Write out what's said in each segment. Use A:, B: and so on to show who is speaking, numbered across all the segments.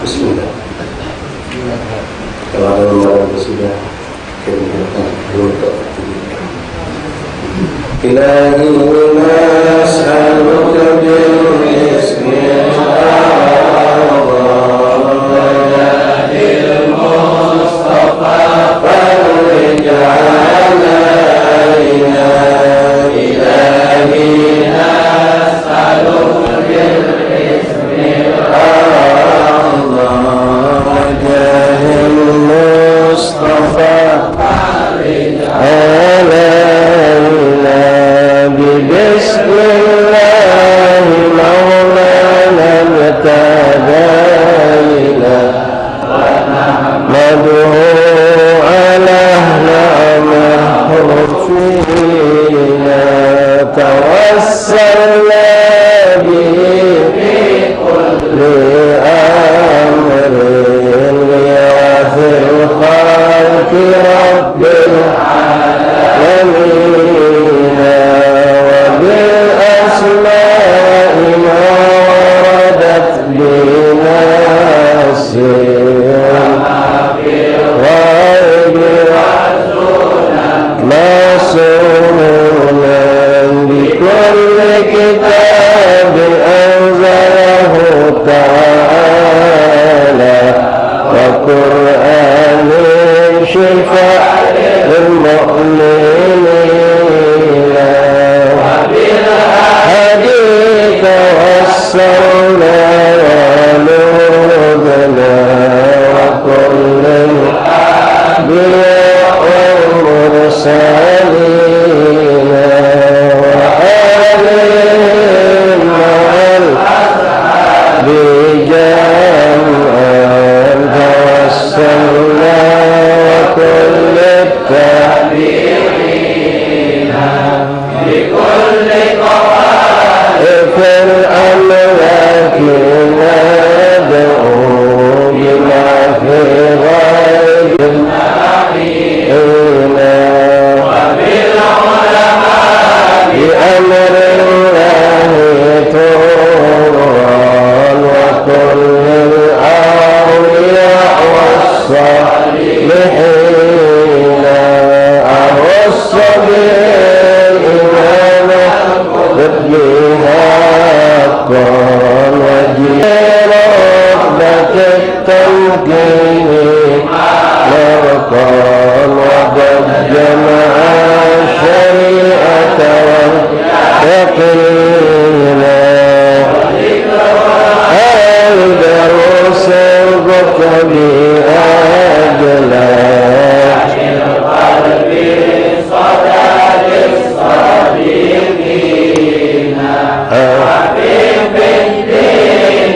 A: Bismillah. Kalau ada yang sudah kemudian untuk Ilahi nas'aluka bil ismil a'zamil mustafa farrij'ana ilahi nas'aluka bil ismil a'zamil mustafa farrij'ana Bismillah maulana mutadaina wa nahmaduhu ala ni'amihi fina tawassalna bihi kulli amrin ya'fil khalqi rabbil alamin كتاب أنزله تعالى وقرآن شفاء للمؤمنين وبالحديث وصلنا ونودنا وكل الأنبياء والمرسلين وكل التابعين بكل طوائف الأملاك ندعو بما في غيب النبينا وبالعلماء بأمر الله طوران وكل الأولياء والصالحين أرص بالإيمان بها قال وجير ربك التمكين مرقان وقد جمع الشريعة واليقين الدروس الركب أجلا القلب صدى للصادقين حبيب الدين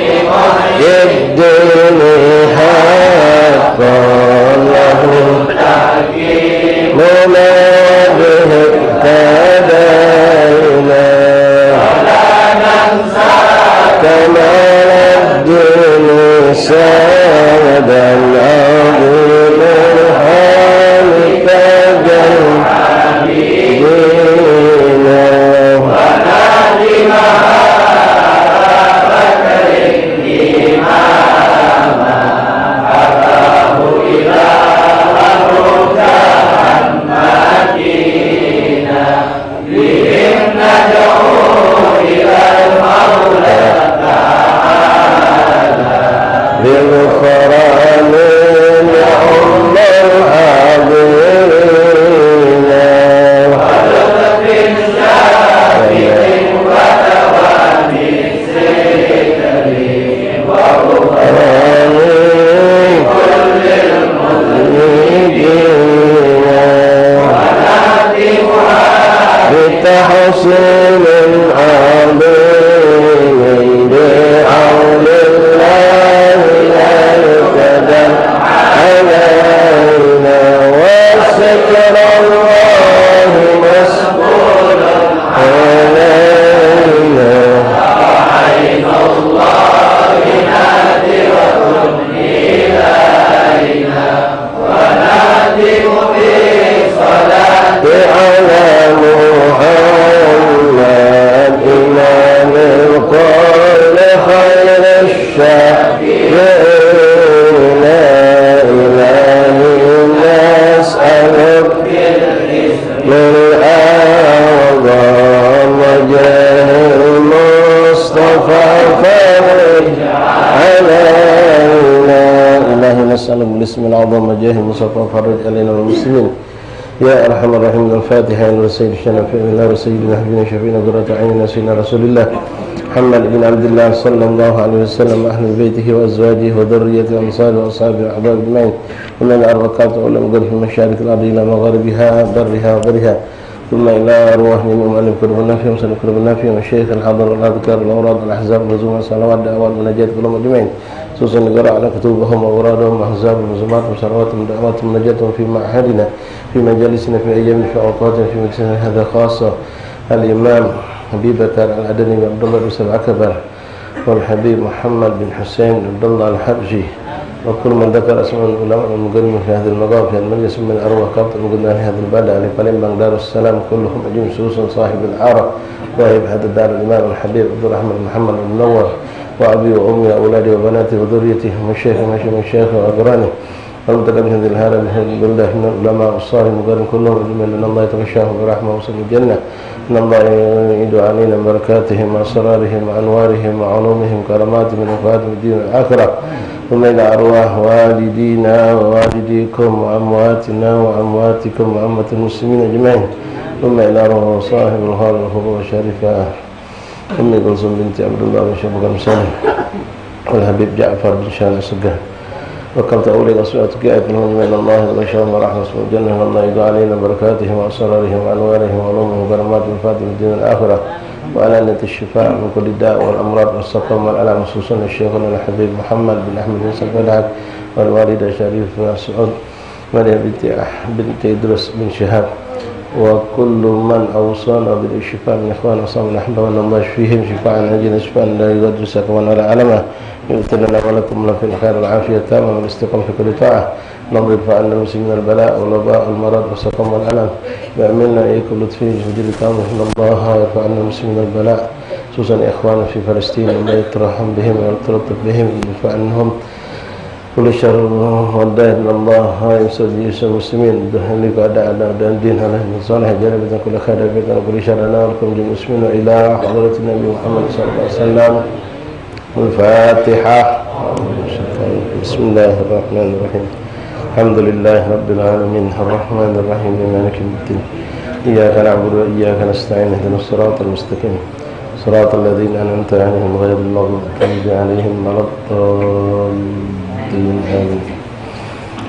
A: الدين حقا
B: نسألك بالاسم العظيم وجاه المصطفى فرج علينا والمسلمين يا أرحم الراحمين. الفاتحة إلى سيد الشنفاء إلى سيدنا حبيبنا شفينا قرة عيننا سيدنا رسول الله محمد بن عبد الله صلى الله عليه وسلم أهل بيته وأزواجه وذريته وأنصاره وأصحابه وأحبابه أجمعين ومن الأربعة علم قل في مشارق الأرض إلى مغاربها برها وبرها ثم إلى أرواح من المؤلف كرب النافع وسلم كرب النافع والشيخ الحاضر والأذكار الأوراد الأحزاب والنزوم والصلوات دعوات والنجاة كلهم أجمعين خصوصا نقرأ على كتبهم وأورادهم وأحزابهم وزماتهم وصلواتهم ودعواتهم ونجاتهم في معهدنا في مجالسنا في أيام في أوقاتنا في مجلسنا هذا خاصة الإمام أبي بكر العدني عبد الله بن سبع كبر والحبيب محمد بن حسين عبد الله الحبشي وكل من ذكر اسماء العلماء المقدمين في هذا المقام في المجلس من أرواح كابت المقدمين في هذا البلد على فلم دار السلام كلهم أجمعين خصوصا صاحب العارة واهب هذا الدار الإمام الحبيب عبد الرحمن محمد بن منور وأبي وأمي وأولادي وبناتي وذريتي ومشايخ ومشايخ وأقراني والمتقدم من هذه الهالة من هذه البلدة من العلماء والصالحين المقربين كلهم أجمعين أن الله يتغشاهم برحمة وسط الجنة إن الله يعيد علينا بركاتهم وأسرارهم وأنوارهم وعلومهم كراماتهم من وفاتهم الدين والآخرة ثم إلى أرواح والدينا ووالديكم وأمواتنا وأمواتكم وأمة المسلمين أجمعين ثم إلى أرواح صاحب الهار والخبر الشريفة أمي كلثوم بنت عبد الله بن شبك المسلم والحبيب جعفر بن شان السقا وكلت أولي أصواتك أكلهم من الله وغشاهم ورحمة الجنة من الله يدعو علينا بركاتهم وأسرارهم وأنوارهم وعلومهم وكراماتهم الفاتحة في الدين الآخرة وألانة الشفاء من كل داء والأمراض والسقم والألم خصوصا الشيخنا الحبيب محمد بن أحمد بن سلفدعك والوالدة شريف سعود مريم بنت إدريس بن شهاب وكل من أوصانا بالشفاء من إخوان أصحاب الأحباب أن الله يشفيهم شفاء عاجلا شفاء لا يغادر سقما ولا ألما يؤتي لنا ولكم في الخير والعافية التامة والاستقامة في كل طاعة نضرب فعلنا المسلمين البلاء والوباء والمرض والسقم والألم وأملنا إيكم لطفين جديد التامة إن الله يرفع عنا المسلمين البلاء خصوصا إخواننا في فلسطين الله يترحم بهم ويتلطف بهم ويدفع عنهم كل شر والدائر من الله يسعد المسلمين لك أداء dan din halal salih jalal dan kulli khair dan kulli syarr lana wa lakum jami'an muslimin ila hadratin nabi Muhammad sallallahu alaihi wasallam al-Fatihah. Bismillahirrahmanirrahim. Alhamdulillahi rabbil alamin arrahmanir rahim maliki yawmiddin iyyaka na'budu wa iyyaka nasta'in ihdinas siratal mustaqim siratal ladzina an'amta 'alaihim ghairil maghdubi 'alaihim waladdallin. آمين.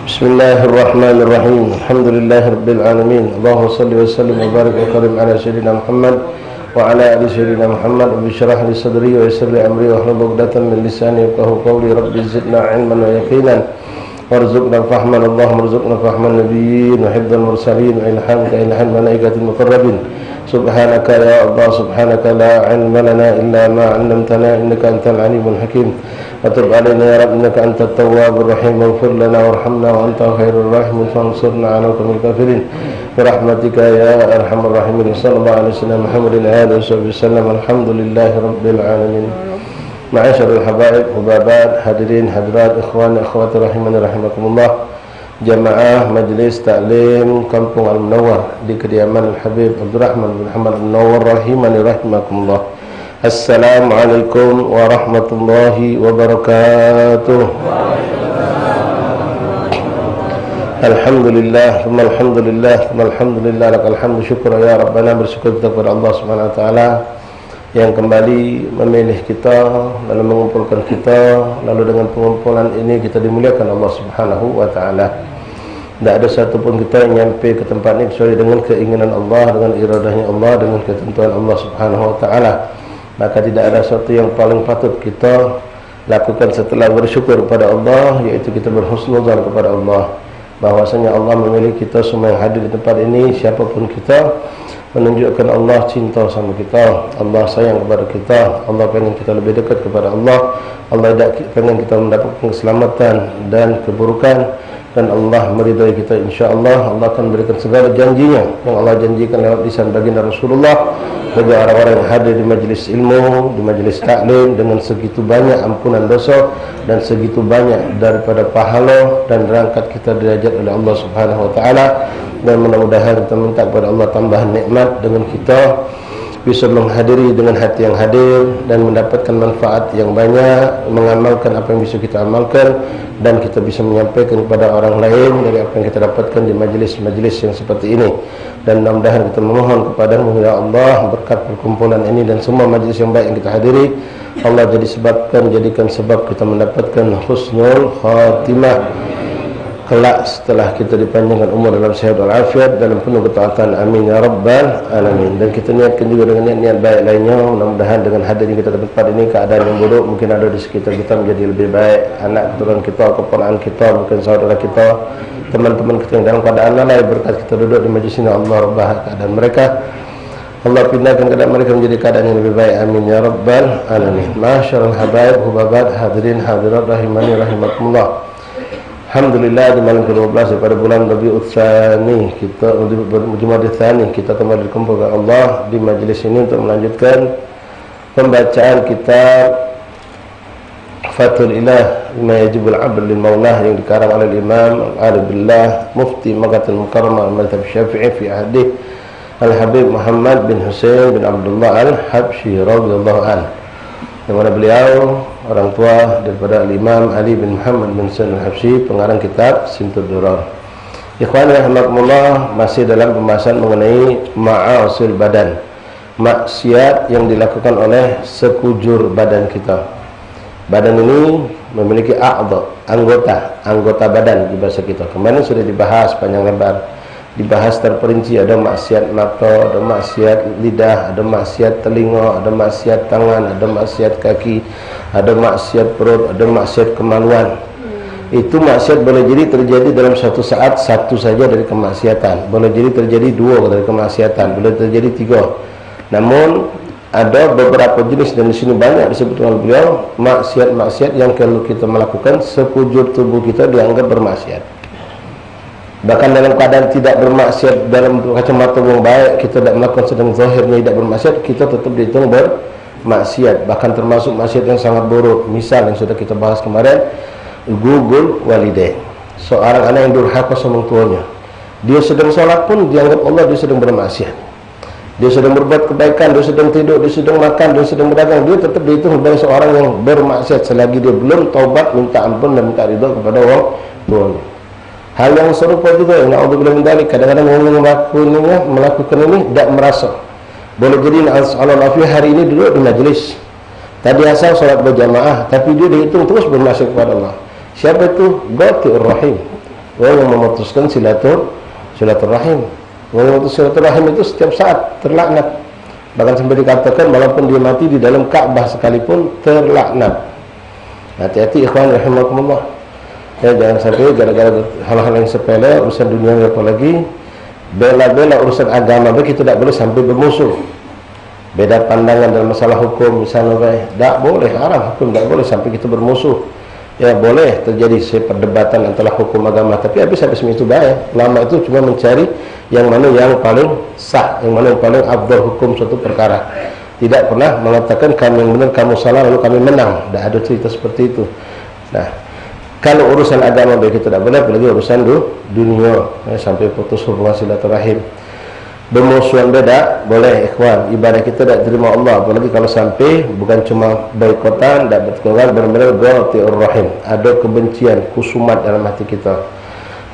B: بسم الله الرحمن الرحيم. الحمد لله رب العالمين. اللهم صل وسلم وبارك وكرم على سيدنا محمد وعلى آل سيدنا محمد. رب اشرح لي صدري ويسر لي أمري واحلل عقدة من لساني يفقهوا قولي. رب زدنا علما ويقينا وارزقنا فهم اللهم ارزقنا فهم النبيين وحفظ المرسلين وإلهامك إلهام الملائكة المقربين. سبحانك يا الله سبحانك لا علم لنا إلا ما علمتنا إنك أنت العليم الحكيم. وتب علينا يا رب إنك أنت التواب الرحيم واغفر لنا وارحمنا وأنت خير الراحمين فانصرنا على القوم الكافرين برحمتك يا أرحم الراحمين. صلى الله عليه وسلم محمد آله وصحبه وسلم. الحمد لله رب العالمين. معاشر الحبائب وبابات hadirin hadirat ikhwan akhwat rahimani rahimakumullah. Jamaah Majelis Taklim Kampung Al-Munawwar di kediaman Al-Habib Abdurrahman bin Muhammad Al-Munawwar rahimani rahimakumullah. Assalamualaikum warahmatullahi wabarakatuh. Alhamdulillah, alhamdulillah, lakal hamdu syukur ya Rabbana. Bersyukur kita kepada Allah Subhanahu wa taala yang kembali memilih kita lalu mengumpulkan kita, lalu dengan pengumpulan ini kita dimuliakan Allah Subhanahu wa taala. Tidak ada satupun kita yang nyampe ke tempat ini kecuali dengan keinginan Allah, dengan iradahnya Allah, dengan ketentuan Allah Subhanahu wa taala. Maka tidak ada sesuatu yang paling patut kita lakukan setelah bersyukur kepada Allah, yaitu kita berhusnuzan kepada Allah, bahwasanya Allah memilih kita semua yang hadir di tempat ini, siapapun kita, menunjukkan Allah cinta sama kita, Allah sayang kepada kita, Allah pengen kita lebih dekat kepada Allah, Allah pengen kita mendapatkan keselamatan dan keburukan, dan Allah meridai kita insyaAllah. Allah akan berikan segala janjinya yang Allah janjikan lewat lisan baginda Rasulullah bagi orang-orang yang hadir di majlis ilmu, di majlis taklim, dengan segitu banyak ampunan dosa dan segitu banyak daripada pahala, dan derangkat kita derajat oleh Allah Subhanahu wa taala. Dan mudah-mudahan kita minta kepada Allah tambahan nikmat dengan kita bisa menghadiri dengan hati yang hadir dan mendapatkan manfaat yang banyak, mengamalkan apa yang bisa kita amalkan, dan kita bisa menyampaikan kepada orang lain dari apa yang kita dapatkan di majlis-majlis yang seperti ini. Dan mudah-mudahan kita memohon kepada-Mu ya Allah, berkat perkumpulan ini dan semua majlis yang baik yang kita hadiri, Allah jadikan sebab kita mendapatkan husnul khatimah kelak setelah kita dipanjangkan umur dalam sehat walafiat dalam penuh ketaatan. Amin ya rabbal alamin. Dan kita niatkan juga dengan niat-niat baik lainnya, mudah-mudahan dengan hadirnya kita di tempat ini, keadaan yang buruk mungkin ada di sekitar kita menjadi lebih baik, anak keturunan kita, keponakan kita, mungkin saudara kita, teman-teman kita yang dalam keadaan lalai, berkat kita duduk di majlis ini, Allah rubah keadaan mereka, Allah pindahkan keadaan mereka menjadi keadaan yang lebih baik. Amin ya rabbal alamin. Masyarul habaib hubabat hadirin hadirat rahimani rahimakumullah. Alhamdulillah, di malam ke-12 daripada bulan Rabiul Tsani, kita Jumadil Tsani, kita kembali berkumpul kepada Allah di majlis ini untuk melanjutkan pembacaan kitab Fathul Ilah Lima Yajibul Abd lil Maulah yang dikarang oleh Imam Al-Arif Billah Mufti Makkah Al-Mukarramah Al-Madhhab Syafi'i fi ahdi Al-Habib Muhammad bin Husain bin Abdullah Al-Habsyi radhiyallahu anhu, yang mana beliau orang tua daripada Imam Ali bin Muhammad bin Husain Al-Habsyi, pengarang kitab Simtud Durar. Ikhwan rahimakumullah, masih dalam pembahasan mengenai ma'asil badan, maksiat yang dilakukan oleh sekujur badan kita. Badan ini memiliki anggota badan di bahasa kita. Kemarin sudah dibahas panjang lebar, dibahas terperinci. Ada maksiat mata, ada maksiat lidah, ada maksiat telinga, ada maksiat tangan, ada maksiat kaki, ada maksiat perut, ada maksiat kemaluan. Itu maksiat boleh jadi terjadi dalam satu saat satu saja dari kemaksiatan, boleh jadi terjadi dua dari kemaksiatan, boleh terjadi tiga. Namun ada beberapa jenis, dan di sini banyak disebutkan oleh beliau, maksiat-maksiat yang kalau kita melakukan sekujur tubuh kita dianggap bermaksiat. Bahkan dalam keadaan tidak bermaksiat, dalam kacamata yang baik, kita tidak melakukan sedang zahirnya tidak bermaksiat, kita tetap dihitung bermaksiat. Bahkan termasuk maksiat yang sangat buruk. Misal yang sudah kita bahas kemarin, gugul walidain, seorang anak yang durhaka sama tuanya, dia sedang sholat pun dianggap Allah dia sedang bermaksiat. Dia sedang berbuat kebaikan, dia sedang tidur, dia sedang makan, dia sedang berdagang, dia tetap dihitung sebagai seorang yang bermaksiat selagi dia belum taubat, minta ampun dan minta ridha kepada orang tuanya. Hal yang serupa juga, na'udzubillah min dzalik, kadang-kadang orang melakukan ini tidak merasa. Boleh jadi Allah hari ini duduk di majlis, tadi asal salat berjamaah, tapi dia dihitung terus bermaksiat kepada Allah. Siapa itu? Qati'ur rahim, orang yang memutuskan silaturahim. Orang memutus silaturahim itu setiap saat terlaknat. Bahkan sampai dikatakan walaupun dia mati di dalam Ka'bah sekalipun terlaknat. Hati-hati ikhwan rahimakumullah. Ya, jangan sampai gara-gara hal-hal yang sepele, urusan dunia apalagi bela-bela urusan agama, kita tidak boleh sampai bermusuh. Beda pandangan dalam masalah hukum misalnya, tidak boleh, haram hukum, tidak boleh sampai kita bermusuh. Ya boleh terjadi perdebatan antara hukum agama, tapi habis itu baik. Ulama itu cuma mencari yang mana yang paling sah, yang mana yang paling afdal hukum suatu perkara. Tidak pernah mengatakan kami yang benar, kamu salah, lalu kami menang. Tidak ada cerita seperti itu. Nah, kalau urusan agama baik itu tidak boleh, apalagi urusan dunia, sampai putus hubungan silaturahim. Bermusuhan beda boleh ikhwan, ibadah kita tidak terima Allah, apalagi kalau sampai bukan cuma boikotan, tidak berkurang, benar-benar qati'ur rahim, ada kebencian, kusumat dalam hati kita.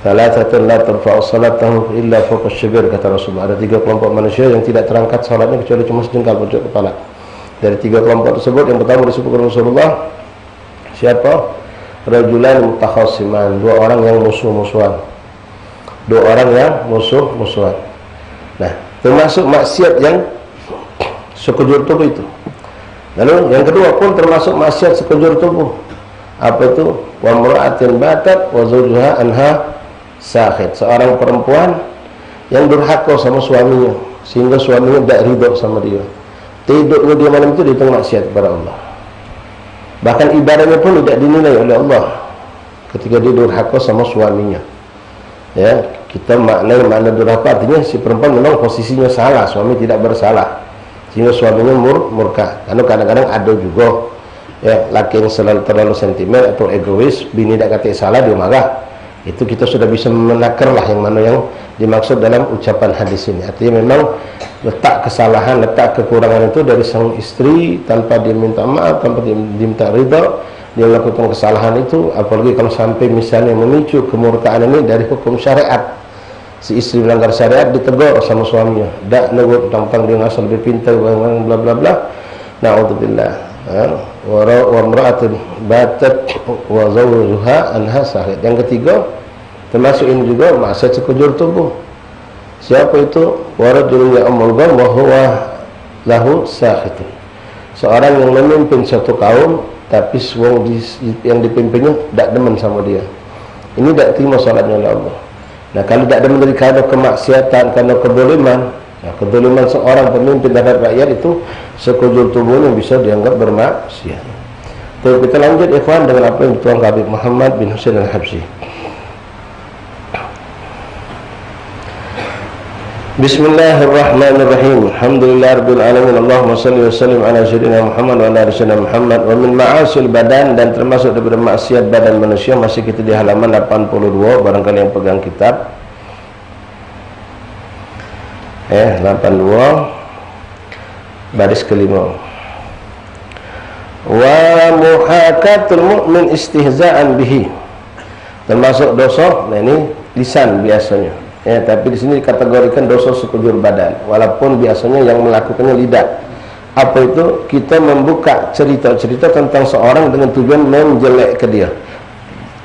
B: Salatun la tarfa'u salatahu illa fawqa syibir, kata Rasulullah. Ada 3 kelompok manusia yang tidak terangkat salatnya kecuali cuma sejengkal pojok kepala. Dari 3 kelompok tersebut, yang pertama disebutkan Rasulullah, siapa? Rajulan mutakhasiman, 2 orang yang musuh-musuhan. 2 orang yang musuh-musuhan. Nah, termasuk maksiat yang sekujur tubuh itu. Lalu yang kedua pun termasuk maksiat sekujur tubuh. Apa itu? Wa mar'atin batat wa zawjuha anha sakhit. Seorang perempuan yang durhaka sama suaminya sehingga suaminya tidak ridha sama dia. Tidurnya dia malam itu dihitung maksiat kepada Allah. Bahkan ibadahnya pun tidak dinilai oleh Allah ketika dia durhaka sama suaminya. Ya, kita makna durhaka artinya si perempuan memang posisinya salah, suami tidak bersalah, sehingga suaminya murka. Karena kadang-kadang ada juga ya laki yang terlalu sentimen atau egois, bini tidak kata salah dia marah. Itu kita sudah bisa menakarlah yang mana yang dimaksud dalam ucapan hadis ini. Artinya memang letak kesalahan, letak kekurangan itu dari sang istri tanpa dia minta maaf, tanpa dia minta ridha, dia melakukan kesalahan itu. Apalagi kalau sampai misalnya memicu kemurkaan ini dari hukum syariat. Si istri melanggar syariat ditegur sama suaminya. Dak nugut tentang dia ngasal lebih pintar bla bla bla. Na'udzubillah. Wa imra'atun batat wa zawjuha anha sahid. Yang ketiga termasuk ini juga maksiat sekujur tubuh. Siapa itu? Wa rajulun ya'mul qawm wa huwa lahu sahid. Seorang yang memimpin satu kaum tapi yang dipimpinnya tidak demen sama dia. Ini tidak terima salatnya oleh Allah. Nah, kalau tidak demen dari karena kemaksiatan, karena kedoliman, kedoliman seorang pemimpin terhadap rakyat itu sekujur tubuhnya bisa dianggap bermaksiat. Terus kita lanjut ikhwan dengan apa yang dituang Habib Muhammad bin Husain al-Habsyi. Bismillahirrahmanirrahim. Alhamdulillahirabbil alamin. Allahumma shalli wa sallim ala sayyidina Muhammad wa ala ali sayyidina Muhammad. Wa min ma'asil badan, dan termasuk daripada maksiat badan manusia. Masih kita di halaman 82, barangkali yang pegang kitab 82 baris kelima. Wa muhakatul mu'min istihza'an bihi, termasuk dosa. Nah, ini lisan biasanya, tapi di sini dikategorikan dosa sekujur badan, walaupun biasanya yang melakukannya lidah. Apa itu? Kita membuka cerita-cerita tentang seorang dengan tujuan menjelek ke dia.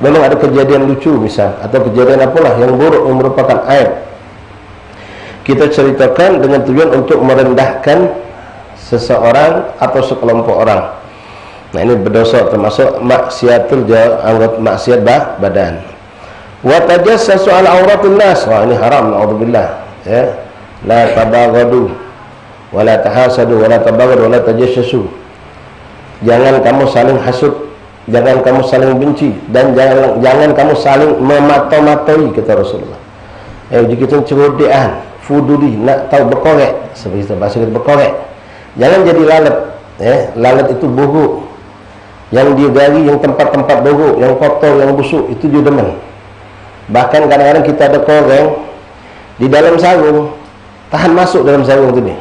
B: Memang ada kejadian lucu misal, atau kejadian apalah yang buruk yang merupakan aib, kita ceritakan dengan tujuan untuk merendahkan seseorang atau sekelompok orang. Nah, ini berdosa, termasuk maksiatul anggap maksiat badan. Wa tajassasu ala auratin nas. Wah, ini haram, naudzubillah. La tabaghadu wa la tahasadu wa la tabaghadu wa la tajassasu. Jangan kamu saling hasud, jangan kamu saling benci, dan jangan kamu saling memata-matai, kata Rasulullah. Jika kita cerodean, fuduli, nak tahu berkorek, seperti itu bahasa kita berkorek. Jangan jadi lalat. Lalat itu buruk. Yang dia gali yang tempat-tempat buruk, yang kotor, yang busuk, itu dia demen. Bahkan kadang-kadang kita ada koreng di dalam sarung, tahan masuk dalam sarung itu nih.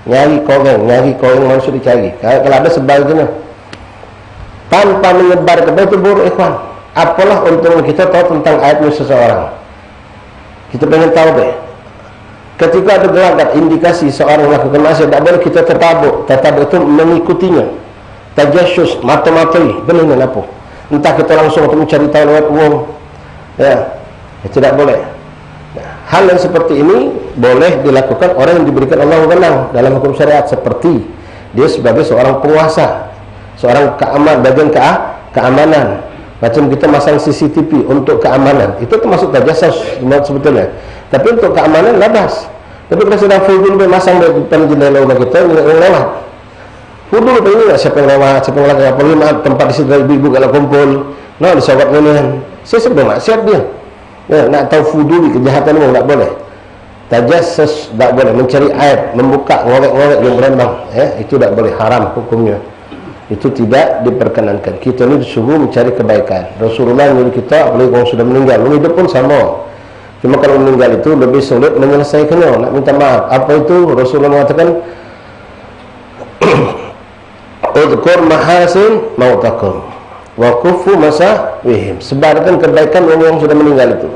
B: Nyari koreng manusia dicari. Kalau ada sebaliknya, tanpa menyebar ke bawah, itu buruk ikhwan. Apalah untungnya kita tahu tentang aibnya seseorang. Kita pengen tahu deh. Ketika ada gelagat indikasi seorang melakukan maksiat, tidak boleh kita tertabuk itu mengikutinya. Tajassus, mata-matai, benar apa? Entah kita langsung untuk mencari tahu lewat uang, tidak boleh. Nah, hal yang seperti ini boleh dilakukan orang yang diberikan Allah wewenang dalam hukum syariat, seperti dia sebagai seorang penguasa, seorang bagian keamanan. Macam kita masang CCTV untuk keamanan, itu termasuk tajassus sebetulnya. Tapi untuk keamanan labas. Tapi kalau sedang fudul masang di depan jendela rumah kita, yang lewat. Fudul apa ini enggak, siapa yang lewat, siapa yang lewat, apalagi tempat di situ ibu-ibu kalau kumpul. Nah, disawat ngene. Saya sebab maksiat dia. Nak tahu fudul kejahatan itu enggak boleh. Tajassus enggak boleh, mencari aib, membuka ngorek-ngorek yang berembang, itu enggak boleh, haram hukumnya. Itu tidak diperkenankan. Kita ini disuruh mencari kebaikan. Rasulullah menyuruh kita, apalagi kalau sudah meninggal, hidup pun sama. Cuma kalau meninggal itu lebih sulit menyelesaikannya, nak minta maaf. Apa itu? Rasulullah mengatakan, udhkur mahasin mautakum wa kufu masawihim. Sebarkan kebaikan orang yang sudah meninggal itu.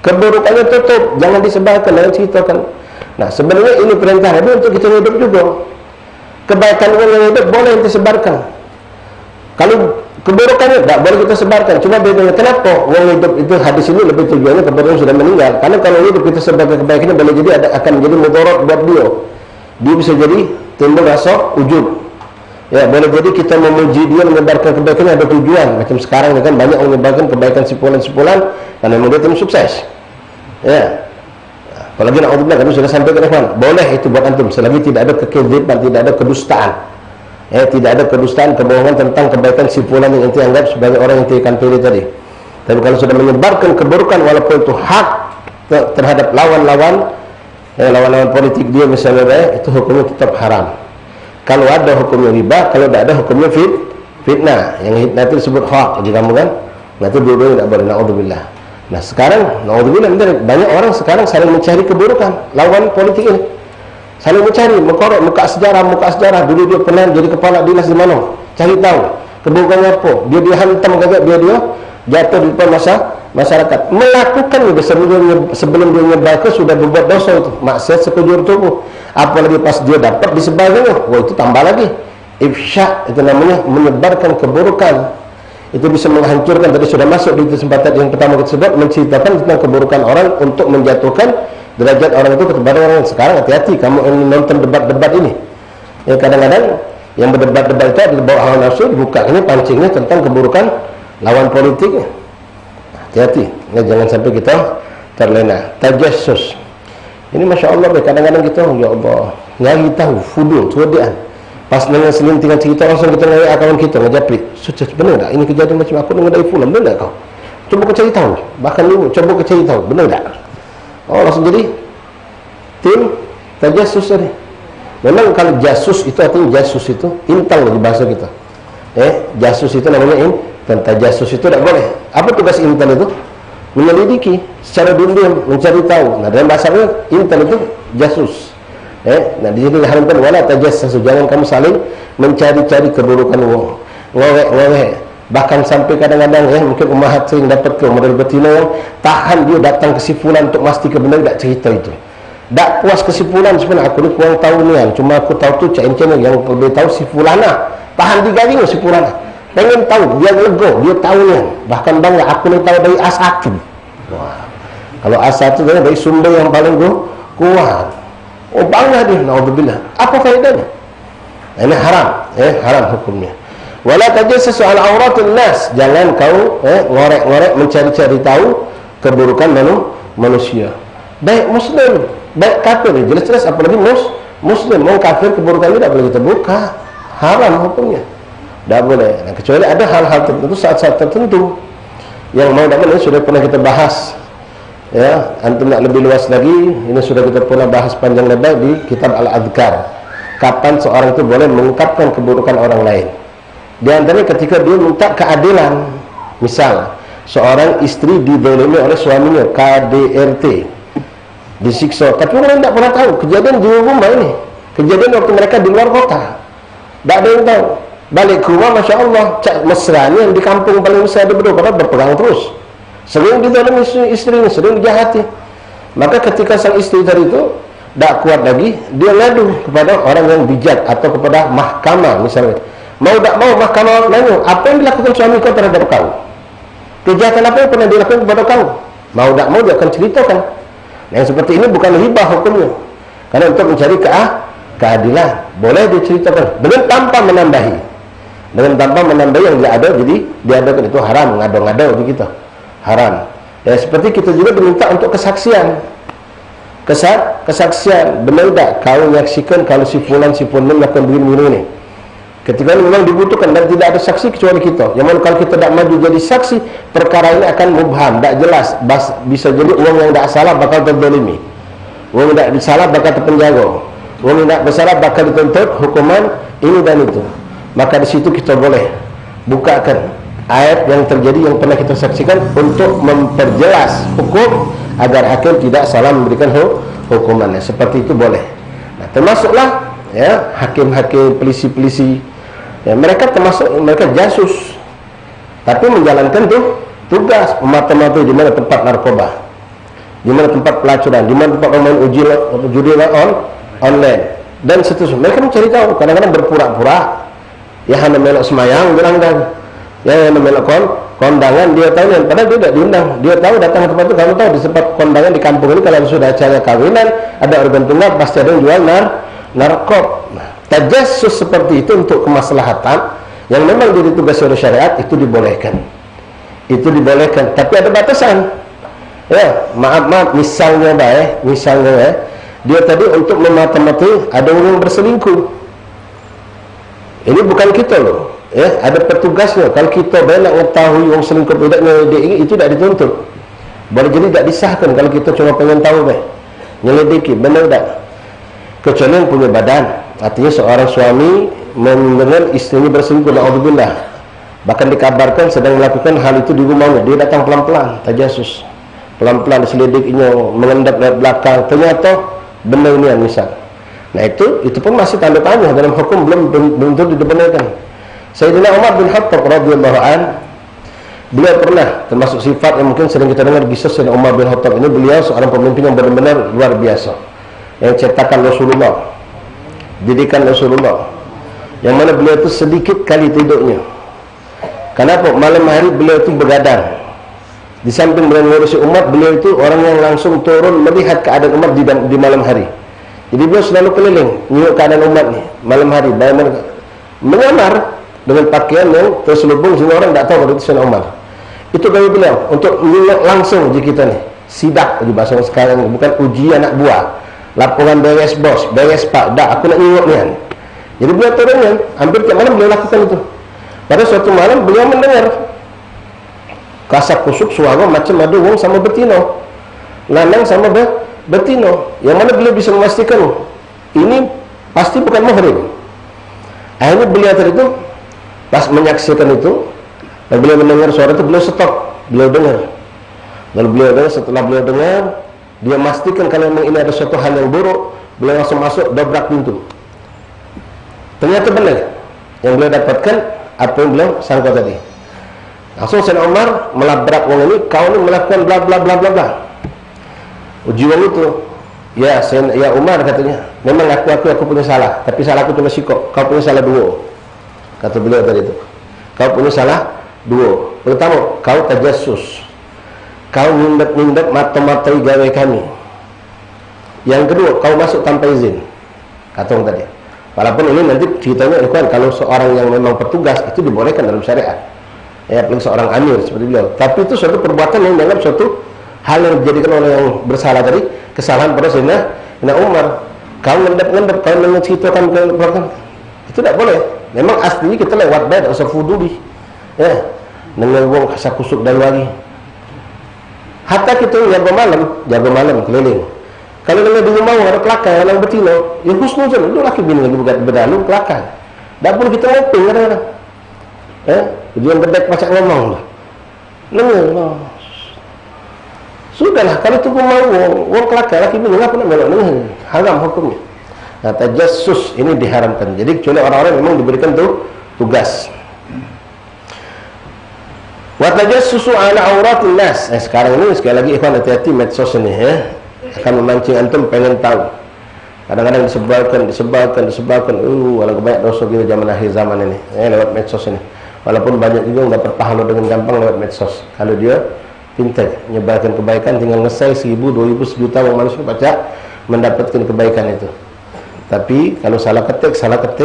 B: Keburukannya tutup, jangan disebarkan, jangan ceritakan. Nah, sebenarnya ini perintah Nabi untuk kita hidup juga. Kebaikan orang yang hidup boleh disebarkan. Kalau keburukannya tidak boleh kita sebarkan. Cuma bedanya kenapa orang hidup itu, hadis ini lebih tujuannya kepada orang sudah meninggal. Karena kalau hidup kita sebagai kebaikannya, boleh jadi akan menjadi mudarat buat dia. Dia bisa jadi timbul rasa ujub. Boleh jadi kita memuji dia, menyebarkan kebaikannya ada tujuan. Macam sekarang kan banyak orang menyebarkan kebaikan sipulan-sipulan karena memang dia tim sukses. Apalagi na'udzubillah, kami sudah sampaikan ikhwan, boleh itu buat antum selagi tidak ada kekedziban, tidak ada kedustaan. Tidak ada kedustaan, kebohongan tentang kebaikan sipulan yang ente anggap sebagai orang yang akan pilih tadi. Tapi kalau sudah menyebarkan keburukan, walaupun itu hak terhadap lawan-lawan politik dia misalnya, itu hukumnya tetap haram. Kalau ada hukumnya riba, kalau tidak ada hukumnya fitnah. Yang fitnah itu disebut hak, jadi kamu kan, nah itu dua-duanya tidak boleh, na'udzubillah. Nah sekarang, naudzubillah, banyak orang sekarang saling mencari keburukan lawan politik ini, saling mencari, mengkorek muka sejarah. Dulu dia pernah jadi kepala dinas di mana, cari tahu keburukannya apa, dia dihantam gagak, dia jatuh di depan masyarakat, melakukan itu sebelum dia nyebar ke sudah berbuat dosa itu, maksiat sekujur tubuh. Apalagi pas dia dapat disebarkannya, wah itu tambah lagi ifsya, itu namanya menyebarkan keburukan. Itu bisa menghancurkan. Tadi sudah masuk di kesempatan yang pertama kita sebut, menceritakan tentang keburukan orang untuk menjatuhkan derajat orang itu kepada orang. Sekarang hati-hati kamu yang nonton debat-debat ini ya, kadang-kadang yang berdebat-debat itu adalah bawa hawa nafsu, buka ini pancingnya tentang keburukan lawan politiknya. Hati-hati ya, jangan sampai kita terlena. Tajassus ini Masya Allah, kadang-kadang kita ya Allah nyari tahu, fudul, tuadian. Pas dengan selintingan cerita langsung kita ngajak kawan kita, ngejaprik. Sudah benar tak? Ini kejadian macam aku dengar dari fulan, benar tak kau? Coba kau cari tahu. Bahkan ni, coba kau cari tahu, benar tak? Oh langsung jadi tim tajassus tadi. Memang kalau jasus itu artinya jasus itu intal di bahasa kita. Jasus itu namanya intal. Tajassus itu tak boleh. Apa tugas intal itu? Menyelidiki secara diam-diam, mencari tahu. Nah dalam bahasanya intal itu jasus. Nah di sini diharamkan wala tajassasu, jangan kamu saling mencari-cari keburukan wong, ngorek. Bahkan sampai kadang-kadang mungkin ummahat sering dapat ke model betina yang tahan dia datang ke si fulan untuk mesti kebenaran, tak cerita itu. Tak puas kesimpulan sebenarnya, aku ni kurang tahu ni kan, cuma aku tahu tu cak-cak yang lebih tahu si fulana. Tahan 3 hari si fulana. Pengen tahu, dia lego, dia tahu ni kan. Bahkan bangga aku ni tahu dari A1. Wah. Kalau A1 dari sumber yang paling kuat. Oh bangga dia, naudzubillah. Apa faedahnya? Ini haram, haram hukumnya. Wala tajassasu ala auratin nas, jangan kau ngorek-ngorek mencari-cari tahu keburukan manusia. Baik muslim, baik kafir, jelas-jelas apalagi muslim. Mau kafir keburukannya tidak boleh kita buka, haram hukumnya, tidak boleh. Nah, kecuali ada hal-hal tertentu, saat-saat tertentu yang mau tidak boleh, sudah pernah kita bahas. Ya, antum nak lebih luas lagi, ini sudah kita pernah bahas panjang lebar di kitab Al-Adhkar. Kapan seorang itu boleh mengungkapkan keburukan orang lain? Di antaranya ketika dia minta keadilan. Misal, seorang istri dizalimi oleh suaminya, KDRT, disiksa, tapi orang tidak pernah tahu kejadian di rumah ini, kejadian waktu mereka di luar kota, tidak ada yang tahu. Balik ke rumah, Masya Allah, cak mesranya yang di kampung paling besar dia berdua, padahal berperang terus, sering dizalimi istrinya, sering dijahati. Maka ketika sang istri tadi itu tidak kuat lagi, dia ngadu kepada orang yang bijak atau kepada mahkamah misalnya. Mau tak mau mahkamah nanya, apa yang dilakukan suami kau terhadap kau? Kejahatan apa yang pernah dilakukan kepada kau? Mau tak mau dia akan ceritakan. Yang seperti ini bukan hibah hukumnya, karena untuk mencari keadilan boleh diceritakan dengan tanpa menambahi, yang tidak ada, jadi diadakan. Itu haram, ngado-ngado di kita haram. Ya seperti kita juga diminta untuk kesaksian, kesaksian benar tak kau menyaksikan kalau si fulan melakukan begini ini. Ketika ini memang dibutuhkan dan tidak ada saksi kecuali kita. Yang mana kalau kita tidak maju jadi saksi, perkara ini akan mubham, tidak jelas. Bisa jadi uang yang tidak salah bakal terzalimi, uang yang tidak salah bakal terpenjara, uang yang tidak bersalah bakal dituntut hukuman ini dan itu. Maka di situ kita boleh bukakan ayat yang terjadi yang pernah kita saksikan untuk memperjelas hukum agar hakim tidak salah memberikan hukumannya. Seperti itu boleh. Nah, termasuklah ya hakim-hakim, polisi-polisi, ya mereka termasuk mereka jasus, tapi menjalankan tuh tugas memata-mata di mana tempat narkoba, di mana tempat pelacuran, di mana tempat pemain judi online dan seterusnya. Mereka mencari tahu, kadang-kadang berpura-pura ya hanya melok semayang bilang dan ya hanya melok kondangan, dia tahu yang padahal dia tidak diundang. Dia tahu datang ke tempat itu, kamu tahu di tempat kondangan di kampung ini kalau sudah acara kawinan ada organ tunggal pasti ada yang jual narkob. Nah, tajassus seperti itu untuk kemaslahatan yang memang jadi tugas oleh syariat itu dibolehkan. Itu dibolehkan, tapi ada batasan. Ya, maaf, misalnya dia tadi untuk memata-matai ada orang berselingkuh. Ini bukan kita loh. Ya, ada petugasnya. Kalau kita banyak mengetahui orang selingkuh bedanya itu tidak dituntut. Boleh jadi tidak disahkan kalau kita cuma pengen tahu nyelidiki benar tak. Kecuali yang punya badan, artinya seorang suami mendengar istrinya berselingkuh, naudzubillah, bahkan dikabarkan sedang melakukan hal itu di rumahnya, dia datang pelan-pelan, tajassus. pelan-pelan diselidikinya, mengendap dari belakang, ternyata benar nian misal. Nah itu pun masih tanda tanya dalam hukum, belum tentu dibenarkan. Sayyidina Umar bin Khattab radhiyallahu an, beliau pernah, termasuk sifat yang mungkin sering kita dengar kisah Sayyidina Umar bin Khattab ini, beliau seorang pemimpin yang benar-benar luar biasa, yang cetakan Rasulullah, didikan Rasulullah, yang mana beliau itu sedikit kali tidurnya. Kenapa? Malam hari beliau itu begadang. Di samping beliau mengurusi umat, beliau itu orang yang langsung turun melihat keadaan umat di malam hari. Jadi beliau selalu keliling melihat keadaan umat ni malam hari, menyamar dengan pakaian yang terselubung sehingga orang tak tahu kalau itu Sayyidina Umar. Itu gaya beliau untuk melihat langsung uji kita ni. Sidak di bahasa sekarang, bukan uji anak buah. Laporan beres bos, beres pak, dah aku nak nyingok ni kan. Jadi beliau turun kan, hampir tiap malam beliau lakukan itu. Pada suatu malam beliau mendengar kasak kusuk suara macam ada orang sama betina, lanang sama betina, yang mana beliau bisa memastikan ini pasti bukan muhrim. Akhirnya beliau tadi itu pas menyaksikan itu, dan beliau mendengar suara itu, beliau stop, beliau dengar. Lalu beliau dengar, setelah beliau dengar, dia memastikan kalau memang ini ada suatu hal yang buruk, beliau langsung masuk, dobrak pintu. Ternyata benar yang beliau dapatkan apa yang beliau sangka tadi. Langsung Sayyidina Umar melabrak orang ini, kau ini melakukan bla bla bla bla bla. Ujian itu, ya Umar katanya, memang aku punya salah, tapi salahku cuma sikok, kau punya salah dua. Kata beliau tadi itu, kau punya salah dua. Pertama, kau tajassus, kau nindak mata-matai gawe kami. Yang kedua, kau masuk tanpa izin. Kata orang tadi. Walaupun ini nanti ceritanya kalau seorang yang memang petugas itu dibolehkan dalam syariat, ya apalagi seorang amir seperti beliau. Tapi itu suatu perbuatan yang dianggap suatu hal yang dijadikan oleh yang bersalah tadi kesalahan pada Sayyidina Umar. Kau ngendap, kau menceritakan itu tidak boleh. Memang aslinya kita lewat baik, tak usah fuduli, ya dengan wong kasak kusuk dan lagi. Hatta kita jaga malam keliling. Kalau dengan di rumah ada kelakar yang betina, ya husnuzon, itu laki bini lagi berdalu kelakar. Tak boleh kita ngoping kadang-kadang. Dia berdek macam ngomong lah. Dengar. Sudahlah, kalau itu pun mau orang kelakar laki bini, apa nak melok dengar? Haram hukumnya. Nah, tajassus ini diharamkan. Jadi kecuali orang-orang memang diberikan tugas. Wa tajassusu ala auratin nas. Sekarang ini sekali lagi ikhwan hati-hati medsos ini ya. Akan memancing antum pengen tahu. Kadang-kadang disebarkan. Walau banyak dosa kita zaman akhir zaman ini, lewat medsos ini. Walaupun banyak juga yang dapat pahala dengan gampang lewat medsos. Kalau dia pintar menyebarkan kebaikan, tinggal ngesai 1000, 2000, sejuta orang manusia baca mendapatkan kebaikan itu. Tapi kalau salah ketik,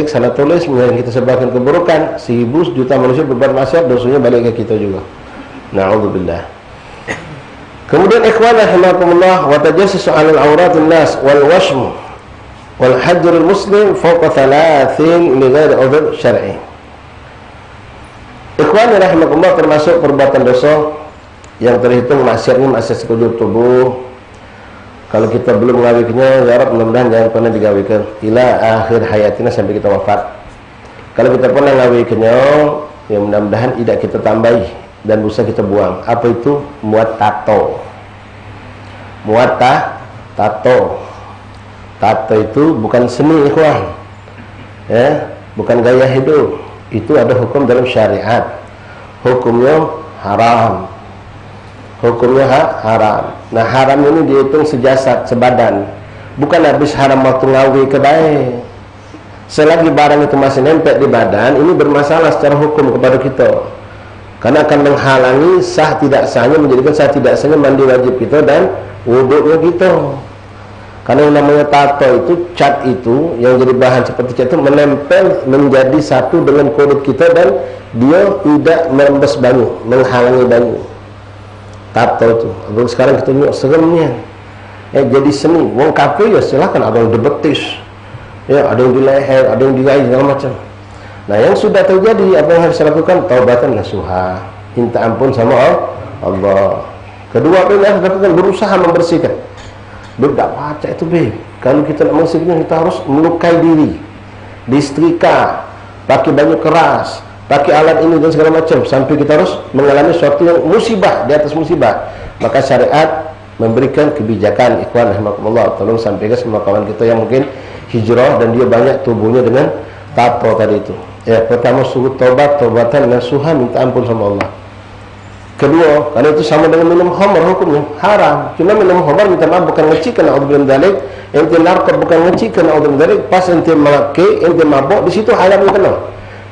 B: salah tulis, yang kita sebarkan keburukan, 1000, sejuta manusia berbuat maksiat, dosanya balik ke kita juga. Na'udzubillah. Kemudian ikhwan rahimakumullah, wa tajassus 'alal auratin nas wal washm wal hajrul muslim fawqa 3 li ghairi udhr syar'i. Ikhwan rahimakumullah, termasuk perbuatan dosa yang terhitung maksiatnya maksiat sekujur tubuh. Kalau kita belum mengawikannya, ya Rabb, mudah-mudahan jangan pernah digawikan ila akhir hayatina, sampai kita wafat. Kalau kita pernah mengawikannya, ya mudah-mudahan tidak kita tambahi dan bisa kita buang. Apa itu? Muat tato. Tato itu bukan seni ikhwan, ya, bukan gaya hidup. Itu ada hukum dalam syariat, hukumnya haram. Nah, haram ini dihitung sejasad, sebadan. Bukan habis haram waktu ngawi kedai. Selagi barang itu masih nempel di badan, ini bermasalah secara hukum kepada kita. Karena akan menghalangi sah tidak sahnya, menjadikan sah tidak sahnya mandi wajib kita dan wuduknya kita. Karena yang namanya tato itu, cat itu, yang jadi bahan seperti cat itu menempel menjadi satu dengan kulit kita, dan dia tidak merembes banyu, menghalangi banyu. Tato itu, sekarang kita tengok seremnya, jadi seni. Wong kafe ya silakan, ada yang dibetis, ya ada yang di leher, ada yang di gaya, segala macam. Nah, yang sudah terjadi, apa yang harus dilakukan? Taubatan nasuha, minta ampun sama Allah. Kedua, apa yang harus dilakukan? Berusaha membersihkan. Tidak baca itu, kalau kita nak membersihkan, kita harus melukai diri, disetrika, pakai baju keras, pakai alat ini dan segala macam, sampai kita harus mengalami suatu yang musibah di atas musibah, maka syariat memberikan kebijakan. Ikhwan rahimakumullah, tolong sampaikan semua kawan kita yang mungkin hijrah dan dia banyak tubuhnya dengan tato tadi itu. Ya, pertama suruh taubatan nasuha, minta ampun sama Allah. Kedua, karena itu sama dengan minum khamr, hukumnya haram. Cuma minum khamr minta maaf bukan ngeci kena naudzubillah min dzalik, ente narkoba bukan ngeci kena naudzubillah min dzalik, pas ente memakai, ente mabuk, di situ haram kena.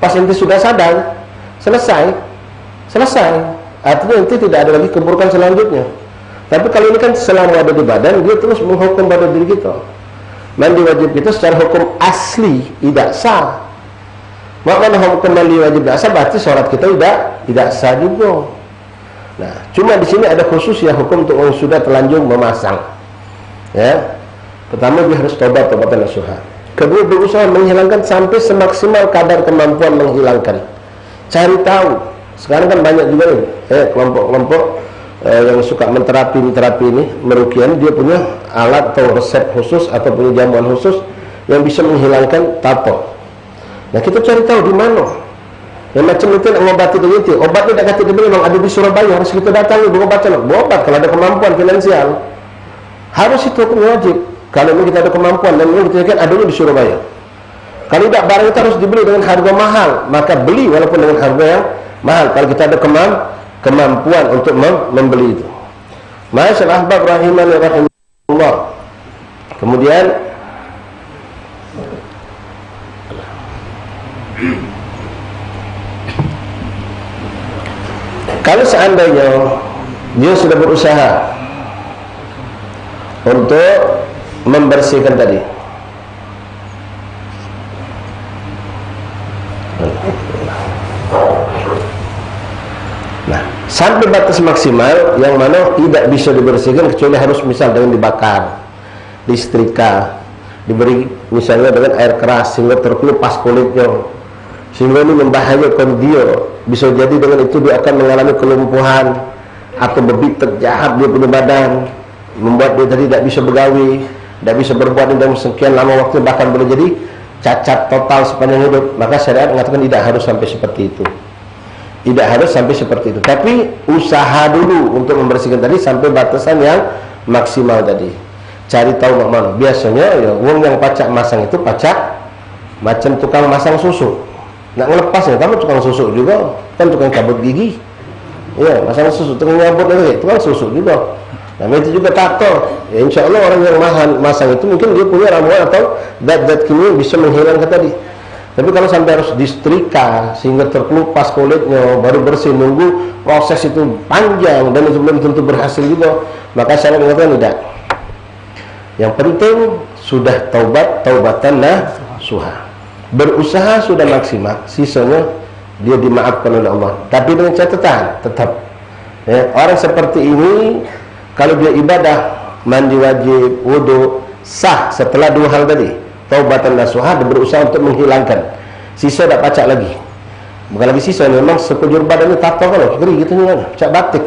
B: Pas ente sudah sadar, selesai. Artinya ente tidak ada lagi keburukan selanjutnya. Tapi kalau ini kan selama ada di badan, dia terus menghukum pada diri kita. Mandi wajib kita secara hukum asli tidak sah. Makanya hukum mandi wajib tidak sah, berarti sholat kita tidak sah juga. Nah, cuma di sini ada khusus ya hukum untuk orang sudah terlanjur memasang. Ya, pertama dia harus taubatan nasuha. Kedua, berusaha menghilangkan sampai semaksimal kadar kemampuan menghilangkan. Cari tahu. Sekarang kan banyak juga nih, kelompok-kelompok yang suka menterapi ini, meruqyah, dia punya alat atau resep khusus atau punya jamuan khusus yang bisa menghilangkan tato. Nah, kita cari tahu di mana. Yang macam itu nak mengobati dengan itu. Obat tidak kata dibeli, memang ada di Surabaya, harus kita datangi berobat kalau ada kemampuan finansial. Harus itu hukum wajib. Kalau memang kita ada kemampuan dan memang kita kan adanya di Surabaya. Kalau tidak, barang itu harus dibeli dengan harga mahal, maka beli walaupun dengan harga yang mahal. Kalau kita ada kemampuan untuk membeli itu. Masyaallah ahbab rahimani rahimahullah. Kemudian kalau seandainya dia sudah berusaha untuk membersihkan tadi, nah sampai batas maksimal yang mana tidak bisa dibersihkan kecuali harus misal dengan dibakar, disetrika, diberi misalnya dengan air keras sehingga terkelupas kulitnya, sehingga ini membahayakan dia. Bisa jadi dengan itu dia akan mengalami kelumpuhan atau bebitek jahat dia punya badan, membuat dia tadi tidak bisa bergawi, tidak bisa berbuat dalam sekian lama waktu, bahkan boleh jadi cacat total sepanjang hidup. Maka syariat mengatakan tidak harus sampai seperti itu. Tidak harus sampai seperti itu. Tapi usaha dulu untuk membersihkan tadi sampai batasan yang maksimal tadi. Cari tahu mana. Biasanya ya wong yang pacak masang itu pacak macam tukang masang susu. Nak ngelepasnya, kamu tukang susu juga, kan tukang cabut gigi. Ya, masang susu, tukang nyabut lagi, tukang susu juga. Nah, itu juga tato. Ya, insya Allah orang yang masang itu mungkin dia punya ramuan atau zat-zat kimia bisa menghilangkan tadi. Tapi kalau sampai harus disetrika sehingga terkelupas kulitnya, baru bersih, nunggu proses itu panjang dan itu belum tentu berhasil juga, maka saya mengatakan tidak. Yang penting sudah taubatan nasuha. Berusaha sudah maksimal, sisanya dia dimaafkan oleh Allah. Tapi dengan catatan tetap ya, orang seperti ini kalau dia ibadah, mandi wajib, wudu sah setelah dua hal tadi, taubatan nasuha, dan berusaha untuk menghilangkan. Sisa tak pacak lagi, bukan lagi sisa, memang sekujur badannya tato kalau kiri gitu kan, pacak batik.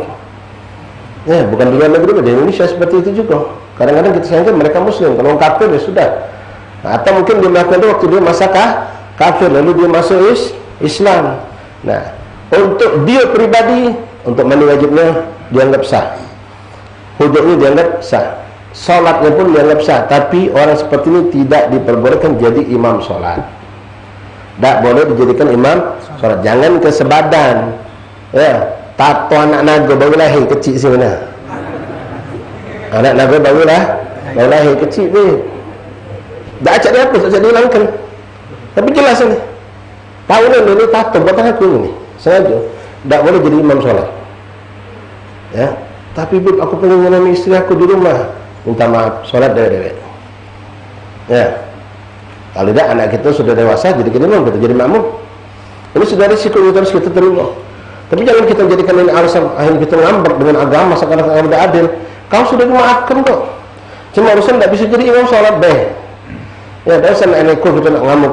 B: Ya, bukan di luar negeri, di Indonesia seperti itu juga. Kadang-kadang kita sayangkan mereka muslim, kalau kafir ya sudah. Nah, atau mungkin dia melakukan itu waktu dia masa kafir, lalu dia masuk Islam. Nah, untuk dia pribadi, untuk mandi wajibnya dianggap sah, huduknya dianggap sah, sholatnya pun dianggap sah. Tapi orang seperti ini tidak diperbolehkan jadi imam sholat. Tak boleh dijadikan imam sholat. Jangan ke sebadan. Ya, tato anak naga baru lahir kecil sih mana? Anak naga baru lahir kecil ni. Tak acak dia hapus, acak dia hilangkan. Tapi jelas ni, tahu ni tato buatan aku ni sengaja. Tak boleh jadi imam sholat. Ya, tapi Bib, aku pengen mengenai isteri aku di rumah, minta maaf, sholat dewek-dewek. Ya, kalau tidak anak kita sudah dewasa, jadi imam, kita jadi makmum. Ini sudah risiko yang harus kita terima. Tapi jangan kita jadikan ini alasan akhirnya kita ngambek dengan agama sekarang tidak adil. Kau sudah dimaafkan kok. Cuma urusan tidak bisa jadi imam sholat deh. Ya, dan saya neko kita nak ngamuk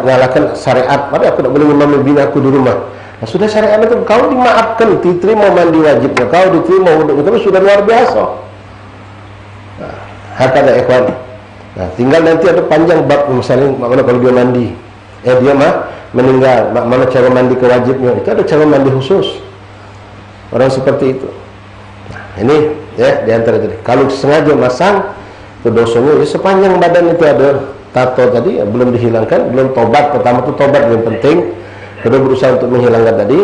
B: ngalahkan syariat. Padahal aku tak boleh memamai bina aku di rumah. Nah, sudah syariat itu kau dimaafkan, diterima mandi wajibnya, kau diterima wudhu itu sudah luar biasa. Nah, hakada ikhwan. Nah, tinggal nanti ada panjang bab misalnya mana kalau dia mandi. Dia meninggal, mana cara mandi kewajibnya? Itu ada cara mandi khusus. Orang seperti itu. Nah, ini ya di antara tadi. Kalau sengaja masang, itu dosanya ya, sepanjang badan itu ada tato tadi ya, belum dihilangkan, belum tobat. Pertama itu tobat yang penting. Kedua berusaha untuk menghilangkan tadi.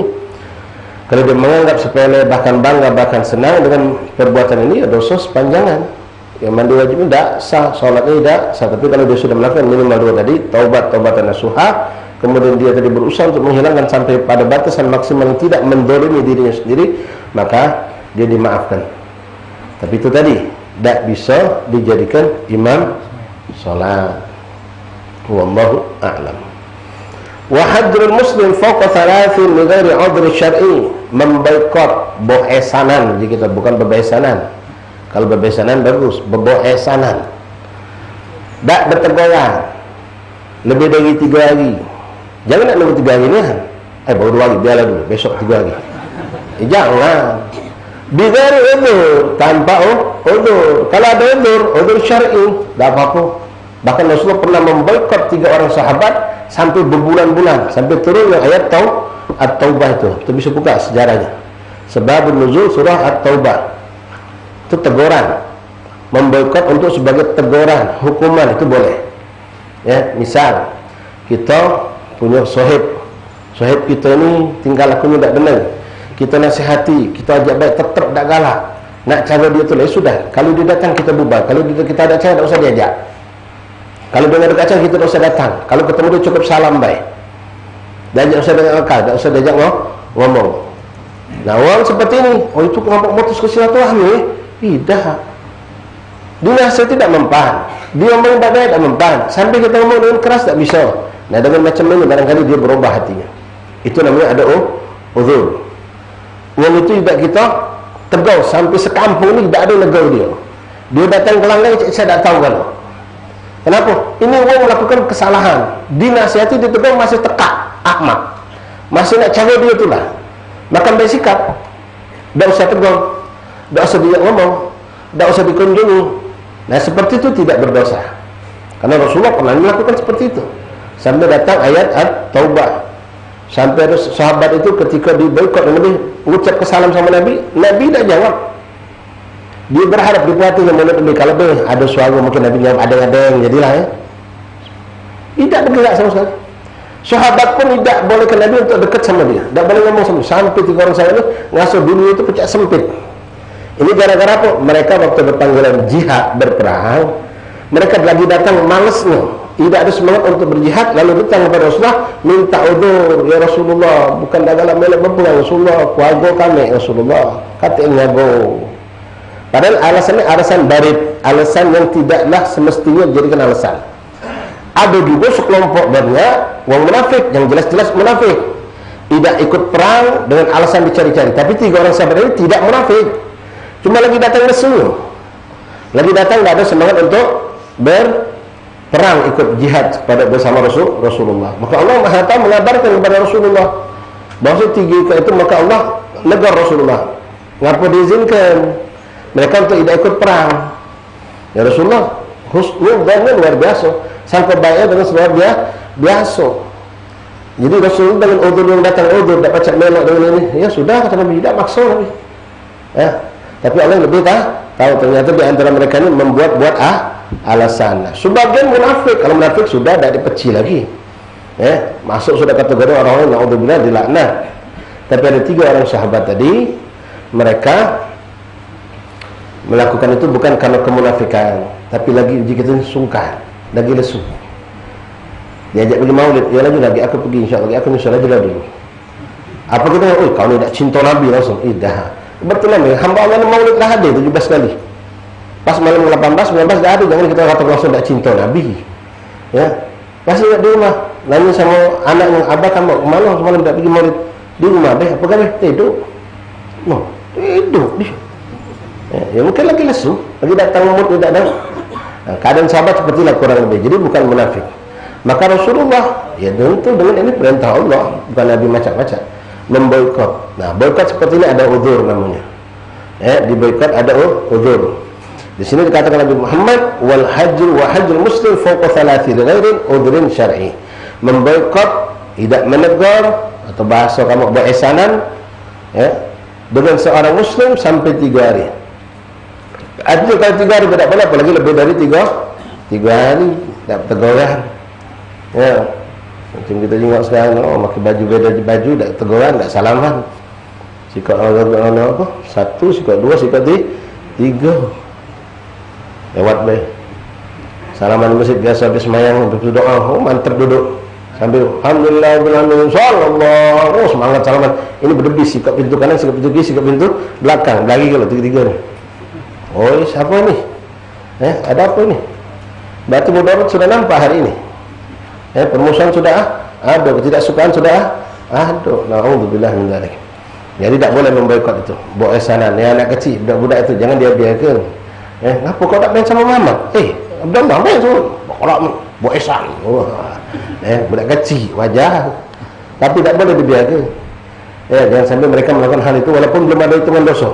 B: Kalau dia menganggap sepele, bahkan bangga, bahkan senang dengan perbuatan ini, ya dosa sepanjangan. Yang mandi wajib tidak sah, sholatnya tidak sah. Tapi kalau dia sudah melakukan minimal 2 tadi, taubat-taubatan nasuha, kemudian dia tadi berusaha untuk menghilangkan sampai pada batasan maksimal yang tidak mendolimi dirinya sendiri, maka dia dimaafkan. Tapi itu tadi tidak bisa dijadikan imam sholat. Wallahu a'lam. Wa hajrul muslim fawqa 3 li ghairi 'udhri syar'i, memboikot bohesanan. Jadi kita bukan bebesanan. Kalau bebesanan bagus, bebohesanan. Tak berteguran lebih dari 3 hari. Jangan nak nunggu 3 hari ni kan. Baru 2 hari, biarlah dulu, besok 3 hari. Jangan. Bigari udur, tanpa udur. Kalau ada udur syar'i, tak apa-apa. Bahkan Rasulullah pernah memboikot 3 orang sahabat sampai berbulan-bulan, sampai turunnya ayat At-Taubah itu. Kita bisa buka sejarahnya. Sebab nuzul surah At-Taubah. Itu teguran. Memboikot untuk sebagai teguran, hukuman itu boleh. Ya, misal kita punya sohib kita ini tinggal lakunya tak benar, kita nasihati, kita ajak baik, tetap tak galak, nak cara dia tu lah, sudah. Kalau dia datang kita bubar, kalau kita ada cara tak usah diajak. Kalau dia ada kacang kita tak usah datang. Kalau ketemu dia cukup salam baik. Diajak usah dengan akal, tak usah diajak ngomong. Nah, orang seperti ini, itu kelompok mutus kesilaturahmi, tidak. Dia rasa tidak mempan. Dia ngomong baik tak mempan. Sampai kita ngomong dengan keras tak bisa. Nah, dengan macam ini barangkali dia berubah hatinya. Itu namanya ada uzur. Yang itu tidak kita tegur sampai sekampung ni tidak ada negur dia. Dia datang ke langgar, saya tak tahu kalau. Kenapa? Ini orang melakukan kesalahan. Dinasihati, ditegur masih tekak, ahmak. Masih nak cara dia itulah. Makan bersikap. Tak usah tegur. Tak usah dia ngomong. Tak usah dikunjungi. Nah, seperti itu tidak berdosa. Karena Rasulullah pernah melakukan seperti itu. Sampai datang ayat At-Taubah. Sampai ada sahabat itu ketika diboikot Nabi ucap kesalam sama Nabi, Nabi tak jawab. Dia berharap dipuati dengan mulut Nabi. Kalau ada suara mungkin Nabi jawab ada yang jadilah ya. Tidak bergerak sama sekali. Sahabat pun tidak boleh ke Nabi untuk dekat sama dia. Tak boleh ngomong sama dia. Sampai 3 orang sahabat itu ngasuh dunia itu pecah sempit. Ini gara-gara apa? Mereka waktu berpanggilan jihad, berperang, mereka lagi datang malesnya, tidak ada semangat untuk berjihad, lalu datang kepada Rasulullah minta udur, ya Rasulullah, bukan dalam melek berperang Rasulullah, kuago kami Rasulullah, katanya go. Padahal alasannya alasan barit, alasan yang tidaklah semestinya dijadikan alasan. Ada juga sekelompok banyak orang munafik, yang jelas-jelas munafik, tidak ikut perang dengan alasan dicari-cari. Tapi 3 orang sahabat ini tidak munafik, cuma lagi datang lesu, lagi datang tidak ada semangat untuk berperang, ikut jihad bersama Rasulullah. Maka Allah Maha Ta'ala mengabarkan kepada Rasulullah bahawa 3 itu, maka Allah negar Rasulullah, ngapa diizinkan mereka untuk tidak ikut perang? Ya Rasulullah, husnudhannya luar biasa, sampai baiknya dengan sebab dia biasa. Jadi Rasulullah dengan udur yang datang, udur tak pacak melok dengan ini, ya sudah kata Nabi, tidak maksa Nabi ya. Tapi Allah lebih tahu ternyata di antara mereka ini membuat alasan. Sebagian munafik, kalau munafik sudah tidak dipeci lagi ya, masuk sudah kategori orang-orang yang naudzubillah dilaknat. Tapi ada 3 orang sahabat tadi, mereka melakukan itu bukan karena kemunafikan, tapi lagi jika itu sungkan, lagi lesu. Diajak pergi maulid, ya lagi aku pergi, insyaAllah aku nyusul aja lah dulu. Apa kita, kau ni tak cinta Nabi langsung, dah. Betul lah, hamba Allah maulid lah hadir 17 kali. Pas malam 18, 19 dah ada, jangan kita kata langsung tak cinta Nabi. Ya, pasti di rumah, nanya sama anaknya, abah kamu kemana semalam tak pergi maulid? Di rumah, apa kami? Tidur. Tidur dia. Ya mungkin lagi lesu, lagi datang umur tidak ada. Nah, keadaan sahabat sepertilah kurang lebih. Jadi bukan munafik. Maka Rasulullah, ya tentu dengan ini perintah Allah, bukan Nabi macam-macam, memboikot. Nah, boikot seperti ini ada uzur namanya. Di boikot ada uzur. Di sini dikatakan Nabi Muhammad, wal hajr wa hajrul muslim fawqa 3 ghairin udhrin syar'i. memboikot, tidak menegur, atau bahasa kamu buat ihsanan, ya, dengan seorang muslim sampai 3 hari. Ada kalau 3 hari tidak boleh, apalagi lebih dari 3 hari tak teguran. Ya, macam kita tengok sekarang, pakai baju beda baju, tak teguran, tak salaman. Sikap orang apa? 1, sikap 2, sikap 3. Lewat baik. Salaman masjid biasa habis semayang, habis doa, mantap duduk. Sambil alhamdulillah sallallahu, semangat salaman. Ini berdebis, sikap pintu kanan, sikap pintu kiri, sikap pintu belakang. Lagi kalau 3 ni. Oh, siapa ni? Ada apa ni? Berarti mudarat sudah nampak hari ini. Permusuhan sudah ada, ketidaksukaan sudah ada. Na'udzubillah min dzalik. Jadi tak boleh memboikot itu. Buat ihsanan. Anak kecil, budak-budak itu jangan dia biarkan. Kenapa kau tak main sama mama? Abdullah main semua. Kalau buat ihsan. Budak kecil, wajar. Tapi tak boleh dibiarkan. Jangan sampai mereka melakukan hal itu walaupun belum ada hitungan dosa.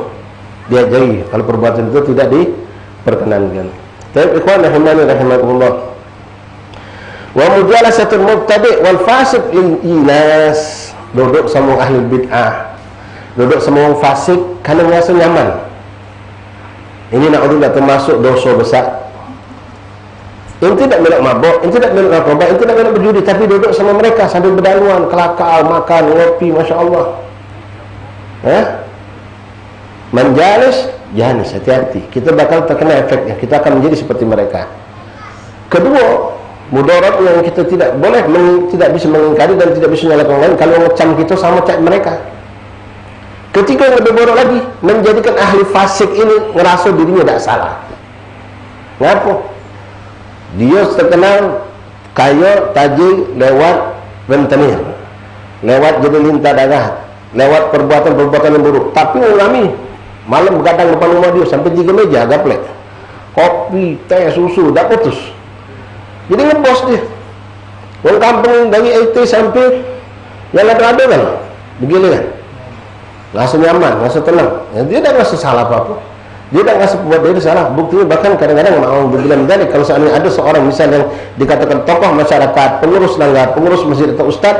B: Diajari kalau perbuatan itu tidak diperkenankan. Tapi ikhwan rahimani rahimakumullah. Wa mujalasatul mubtadi' wal fasik lil inas. Duduk sama ahli bid'ah, duduk sama orang fasik kerana merasa nyaman. Ini na'udzubillah termasuk dosa besar. Inti tak melak mabuk, inti tak melak narkoba, inti tak melak berjudi, tapi duduk sama mereka sambil berdaluan, kelakar, makan, ngopi, Masya Allah. Menjalis, janis, hati-hati. Kita bakal terkena efeknya, kita akan menjadi seperti mereka. Kedua, mudarat yang kita tidak boleh, tidak bisa mengingkari dan tidak bisa menyalahkan orang lain kalau macam kita sama macam mereka. Ketiga yang lebih buruk lagi, menjadikan ahli fasik ini ngerasa dirinya tak salah. Kenapa? Dia terkenal kaya, tajir lewat rentenir, lewat jadi lintah darah, lewat perbuatan-perbuatan yang buruk. Tapi orang ni malam begadang depan rumah dia sampai 3 meja gaplek, kopi, teh, susu, tak putus. Jadi ngebos dia. Orang kampung dari IT sampai yang ada kan, begini kan, rasa nyaman, rasa tenang. Dia tak rasa salah apa-apa. Dia tak rasa buat dia salah. Buktinya bahkan kadang-kadang bilang dari kalau seandainya ada seorang misalnya yang dikatakan tokoh masyarakat, pengurus langgar, pengurus masjid atau ustaz,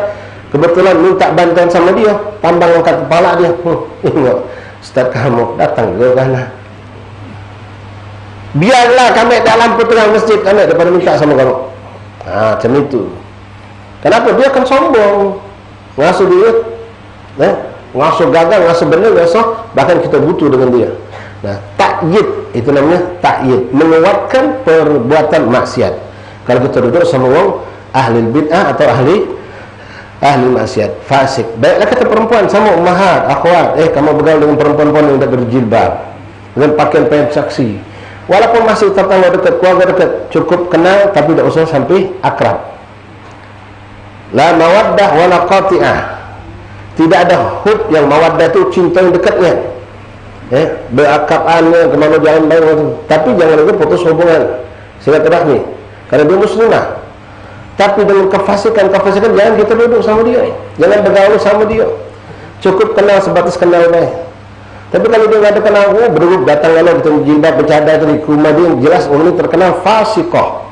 B: kebetulan minta bantuan sama dia, tambang angkat kepala dia. Ingat, ustaz kamu datang ke mana? Biarlah kami dalam pertengahan masjid, kami daripada minta sama kamu. Macam itu. Kenapa? Dia akan sombong, ngasuh dia, ngasuh gagal, ngasuh benar, ngasuh bahkan kita butuh dengan dia. Nah, takyid itu namanya takyid, menguatkan perbuatan maksiat. Kalau kita duduk sama orang ahli bid'ah atau ahli maksiat, fasik. Baiklah kata perempuan sama ummahat, akhwat, kamu bergaul dengan perempuan-perempuan yang tak berjilbab, dengan pakaian saksi. Walaupun masih tetangga dekat, keluarga dekat, cukup kenal tapi tidak usah sampai akrab. La mawaddah wala qati'ah. Tidak ada hub yang mawaddah itu cinta yang dekatnya. Berakabannya kemana jalan baik itu. Tapi jangan juga putus hubungan silaturahmi karena dia muslimah. Tapi dengan kefasikan jangan kita duduk sama dia, jangan bergaul sama dia. Cukup kenal sebatas kenal baik. Tapi kalau dia tidak ada kenal, berduduk datang lalu kita jilbab bercadar dari rumah dia, jelas orang ini terkenal fasiqah.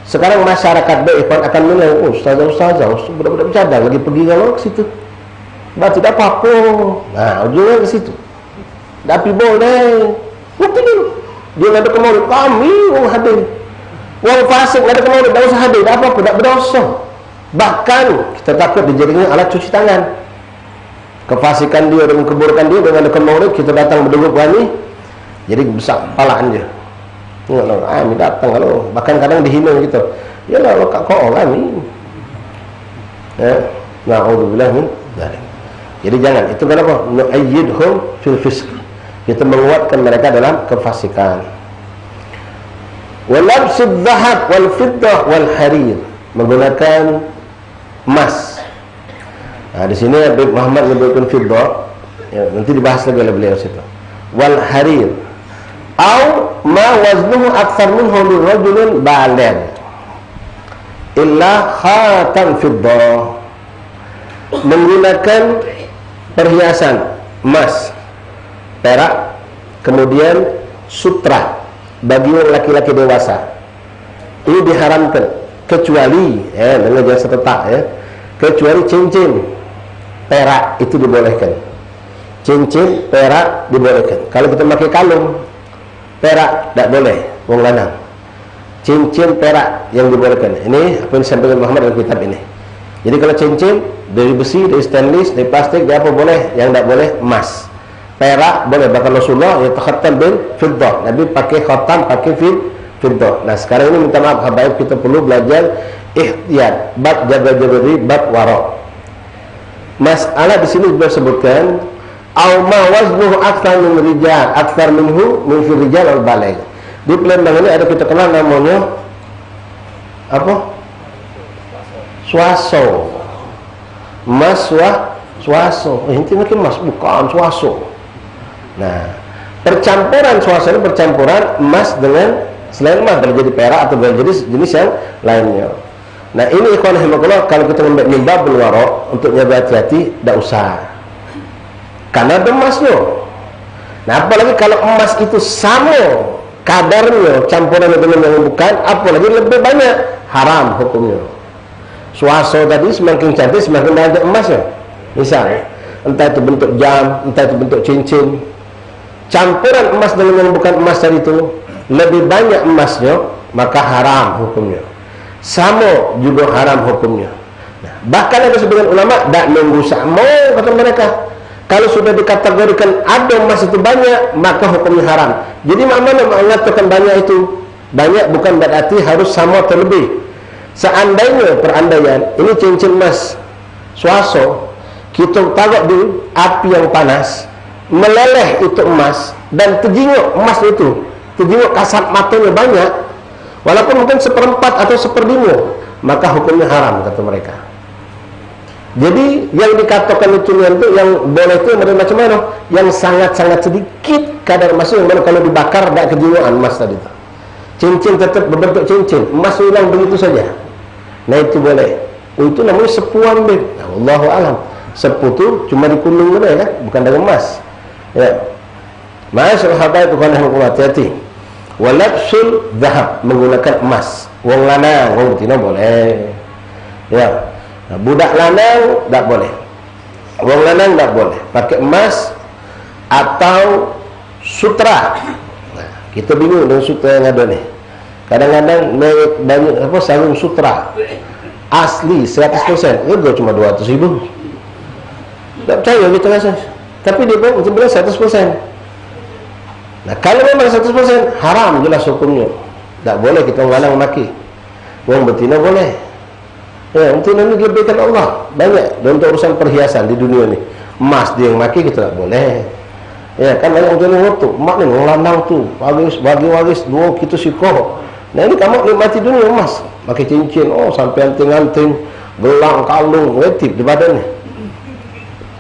B: Sekarang masyarakat baik akan menilai, ustazah budak-budak bercadar lagi pergi kalau ke situ. Bah tidak apa-apa. Nah, ujungnya ke situ. Tapi boleh. Bukti dulu. Dia tidak ada kemaulid, kami orang hadir. Orang fasik tidak ada kemaulid, tak usah hadir, tak apa-apa, tak berdosa. Bahkan kita takut dijadikan alat cuci tangan. Kefasikan dia dengan keburukan dia dengan ada kemaulid, kita datang berduduk berani, jadi besar kepala dia. Tengoklah, kami datang kalau bahkan kadang dihina kita. Yalah, lo kak kau kami. Na'udzubillah min dzalik. Jadi jangan, itu kenapa? Nu'ayyidhum fil fisq. Kita menguatkan mereka dalam kefasikan. Wa labsud dhahab wal fiddah wal harir, menggunakan emas. Di sini Habib Muhammad menyebutkan fiddah, nanti dibahas lagi oleh beliau situ. Wal harir, atau ma waznuhu akthar minhu lirajulin baligh illa khatam fiddah, menggunakan perhiasan emas, perak, kemudian sutra bagi laki-laki dewasa. Ini diharamkan kecuali dengan jangan seretak ya, kecuali cincin perak itu dibolehkan. Cincin perak dibolehkan. Kalau kita pakai kalung perak tidak boleh, wong lanang. Cincin perak yang dibolehkan. Ini apa yang disampaikan Muhammad dalam kitab ini. Jadi kalau cincin dari besi, dari stainless, dari plastik, dia apa boleh? Yang tidak boleh emas. Perak boleh, bahkan Rasulullah ya takhattam bil fiddah. Nabi pakai khatam, pakai fiddah. Nah sekarang ini minta maaf habaib, kita perlu belajar ihtiyat, bab jaga-jaga, bab warok. Masalah di sini sudah sebutkan au ma waznuhu aktsar min rijal, aktsar minhu min fi rijal al baligh. Di Palembang ini ada kita kenal namanya apa? Swaso. Emas swaso. Ini mungkin emas, bukan swaso. Nah, percampuran swaso ini percampuran emas dengan selain emas, boleh jadi perak atau boleh jadi jenis yang lainnya. Nah, ini ikhwan rahimakumullah, kalau kita membuat nimbab berwarok untuk jaga hati-hati, tidak usah. Karena ada emasnya. Nah, apalagi kalau emas itu sama kadarnya campurannya dengan yang bukan, apalagi lebih banyak, haram hukumnya. Swaso tadi semakin cantik semakin banyak emasnya. Misalnya, entah itu bentuk jam, entah itu bentuk cincin, campuran emas dengan yang bukan emas tadi itu lebih banyak emasnya, maka haram hukumnya. Sama juga haram hukumnya. Nah, bahkan ada sebagian ulama tidak nunggu sama, kata mereka. Kalau sudah dikategorikan ada emas itu banyak, maka hukumnya haram. Jadi mana mengatakan banyak itu banyak bukan berarti harus sama atau lebih. Seandainya perandaian ini cincin emas swaso, kita taruh di api yang panas, meleleh itu emas dan terjinguk emas itu, terjinguk kasat matanya banyak, walaupun mungkin seperempat atau seperdimo, maka hukumnya haram kata mereka. Jadi yang dikatakan itu yang boleh itu macam mana? Yang sangat-sangat sedikit kadar emas yang mana kalau dibakar tidak kejinguan emas tadi. Cincin tetap berbentuk cincin, emas hilang begitu saja. Nah itu boleh. Itu namanya sepuan beb. Nah, Allahu alam. Sepu itu cuma di kuning boleh kan, bukan dari emas. Ya. Ma'asyiral habaib bukan hati-hati. Walabsul zahab, menggunakan emas. Wong lanang, wong betina boleh. Ya. Nah, budak lanang tak boleh. Wong lanang tak boleh pakai emas atau sutra. Nah, kita bingung dengan sutra yang ada nih. Kadang-kadang banyak apa sarung sutra asli 100%, itu cuma 200.000. Tak percaya kita rasa. Tapi dia pun sebenarnya 100%. Nah, kalau memang 100% haram jelas hukumnya. Tak boleh kita orang lanang maki. Wong betina boleh. Ya, untuk ini dilebihkan Allah banyak. Dan untuk urusan perhiasan di dunia ini, emas dia yang maki kita tak boleh. Ya, kan banyak orang waktu mak ni orang lanang tu bagi waris dua kita sikoh. Nah, ini kamu nikmati dunia emas, pakai cincin, sampai anting-anting, gelang, kalung, wetip di badannya.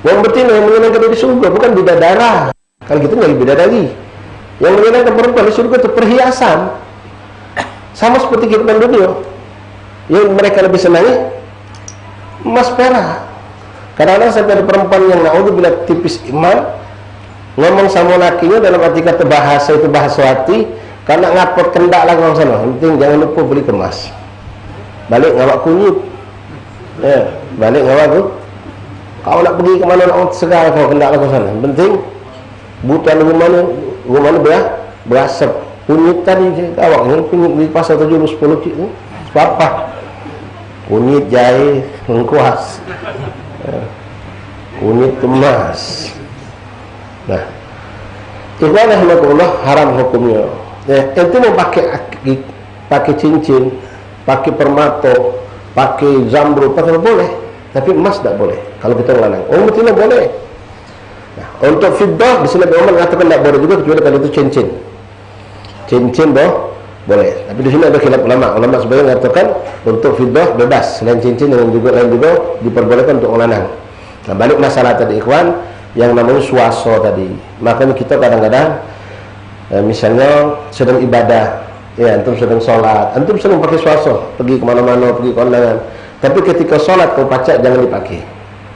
B: Wong betina yang menyenangkan di surga bukan bidadara. Kalau kita nggak bidadari. Yang menyenangkan perempuan di surga itu perhiasan. Sama seperti kehidupan dunia. Yang mereka lebih senangi emas perak. Kadang-kadang sampai ada perempuan yang naudzubillah tipis iman, ngomong sama lakinya dalam arti kata bahasa itu bahasa hati, karena ngapot kendak lah orang sana. Yang penting jangan lupa beli kemas. Balik ngawak kunyit. Ya, balik ngawak tu. Kau nak pergi ke mana nak segar kau kendak lah kau sana. Yang penting butuh rumah mana berasap. Kunyit tadi awak ni kunyit di pasar 7-10 cik tu. Apa? Kunyit jahe lengkuas. Kunyit kemas. Nah, ikhwan rahmatullah haram hukumnya. Itu mau pakai cincin, pakai permata, pakai zamrud, pakai boleh, tapi emas tak boleh. Kalau kita lanang, betina boleh. Nah, untuk fiddah di sini Umar mengatakan tak boleh juga kecuali kalau itu cincin. Cincin boleh. Tapi di sini ada khilaf ulama. Ulama sebagian mengatakan untuk fiddah bebas, selain cincin dan juga lain juga diperbolehkan untuk orang lanang. Nah, balik masalah tadi ikhwan, yang namanya swaso tadi. Makanya kita kadang-kadang misalnya sedang ibadah, ya antum sedang sholat, antum sedang pakai swaso, pergi kemana-mana, pergi ke kondangan. Tapi ketika sholat kau pacak jangan dipakai.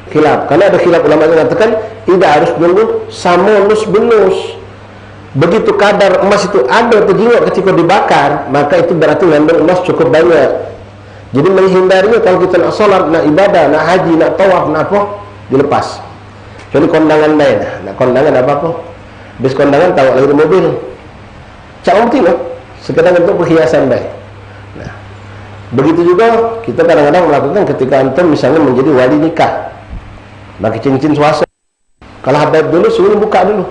B: Khilaf, karena ada khilaf ulama yang mengatakan tidak harus nunggu sama nus-benus. Begitu kadar emas itu ada terjiwa ketika dibakar, maka itu berarti mengandung emas cukup banyak. Jadi menghindarinya kalau kita nak solat, nak ibadah, nak haji, nak tawaf, nak apa, dilepas. Kecuali kondangan lain, nak kondangan apa-apa. Habis kondangan tahu lagi di mobil. Cak umti lah, sekedar untuk perhiasan baik. Nah, begitu juga kita kadang-kadang melakukan ketika antum misalnya menjadi wali nikah, pakai cincin swasta. Kalau habaib dulu, suruh buka dulu.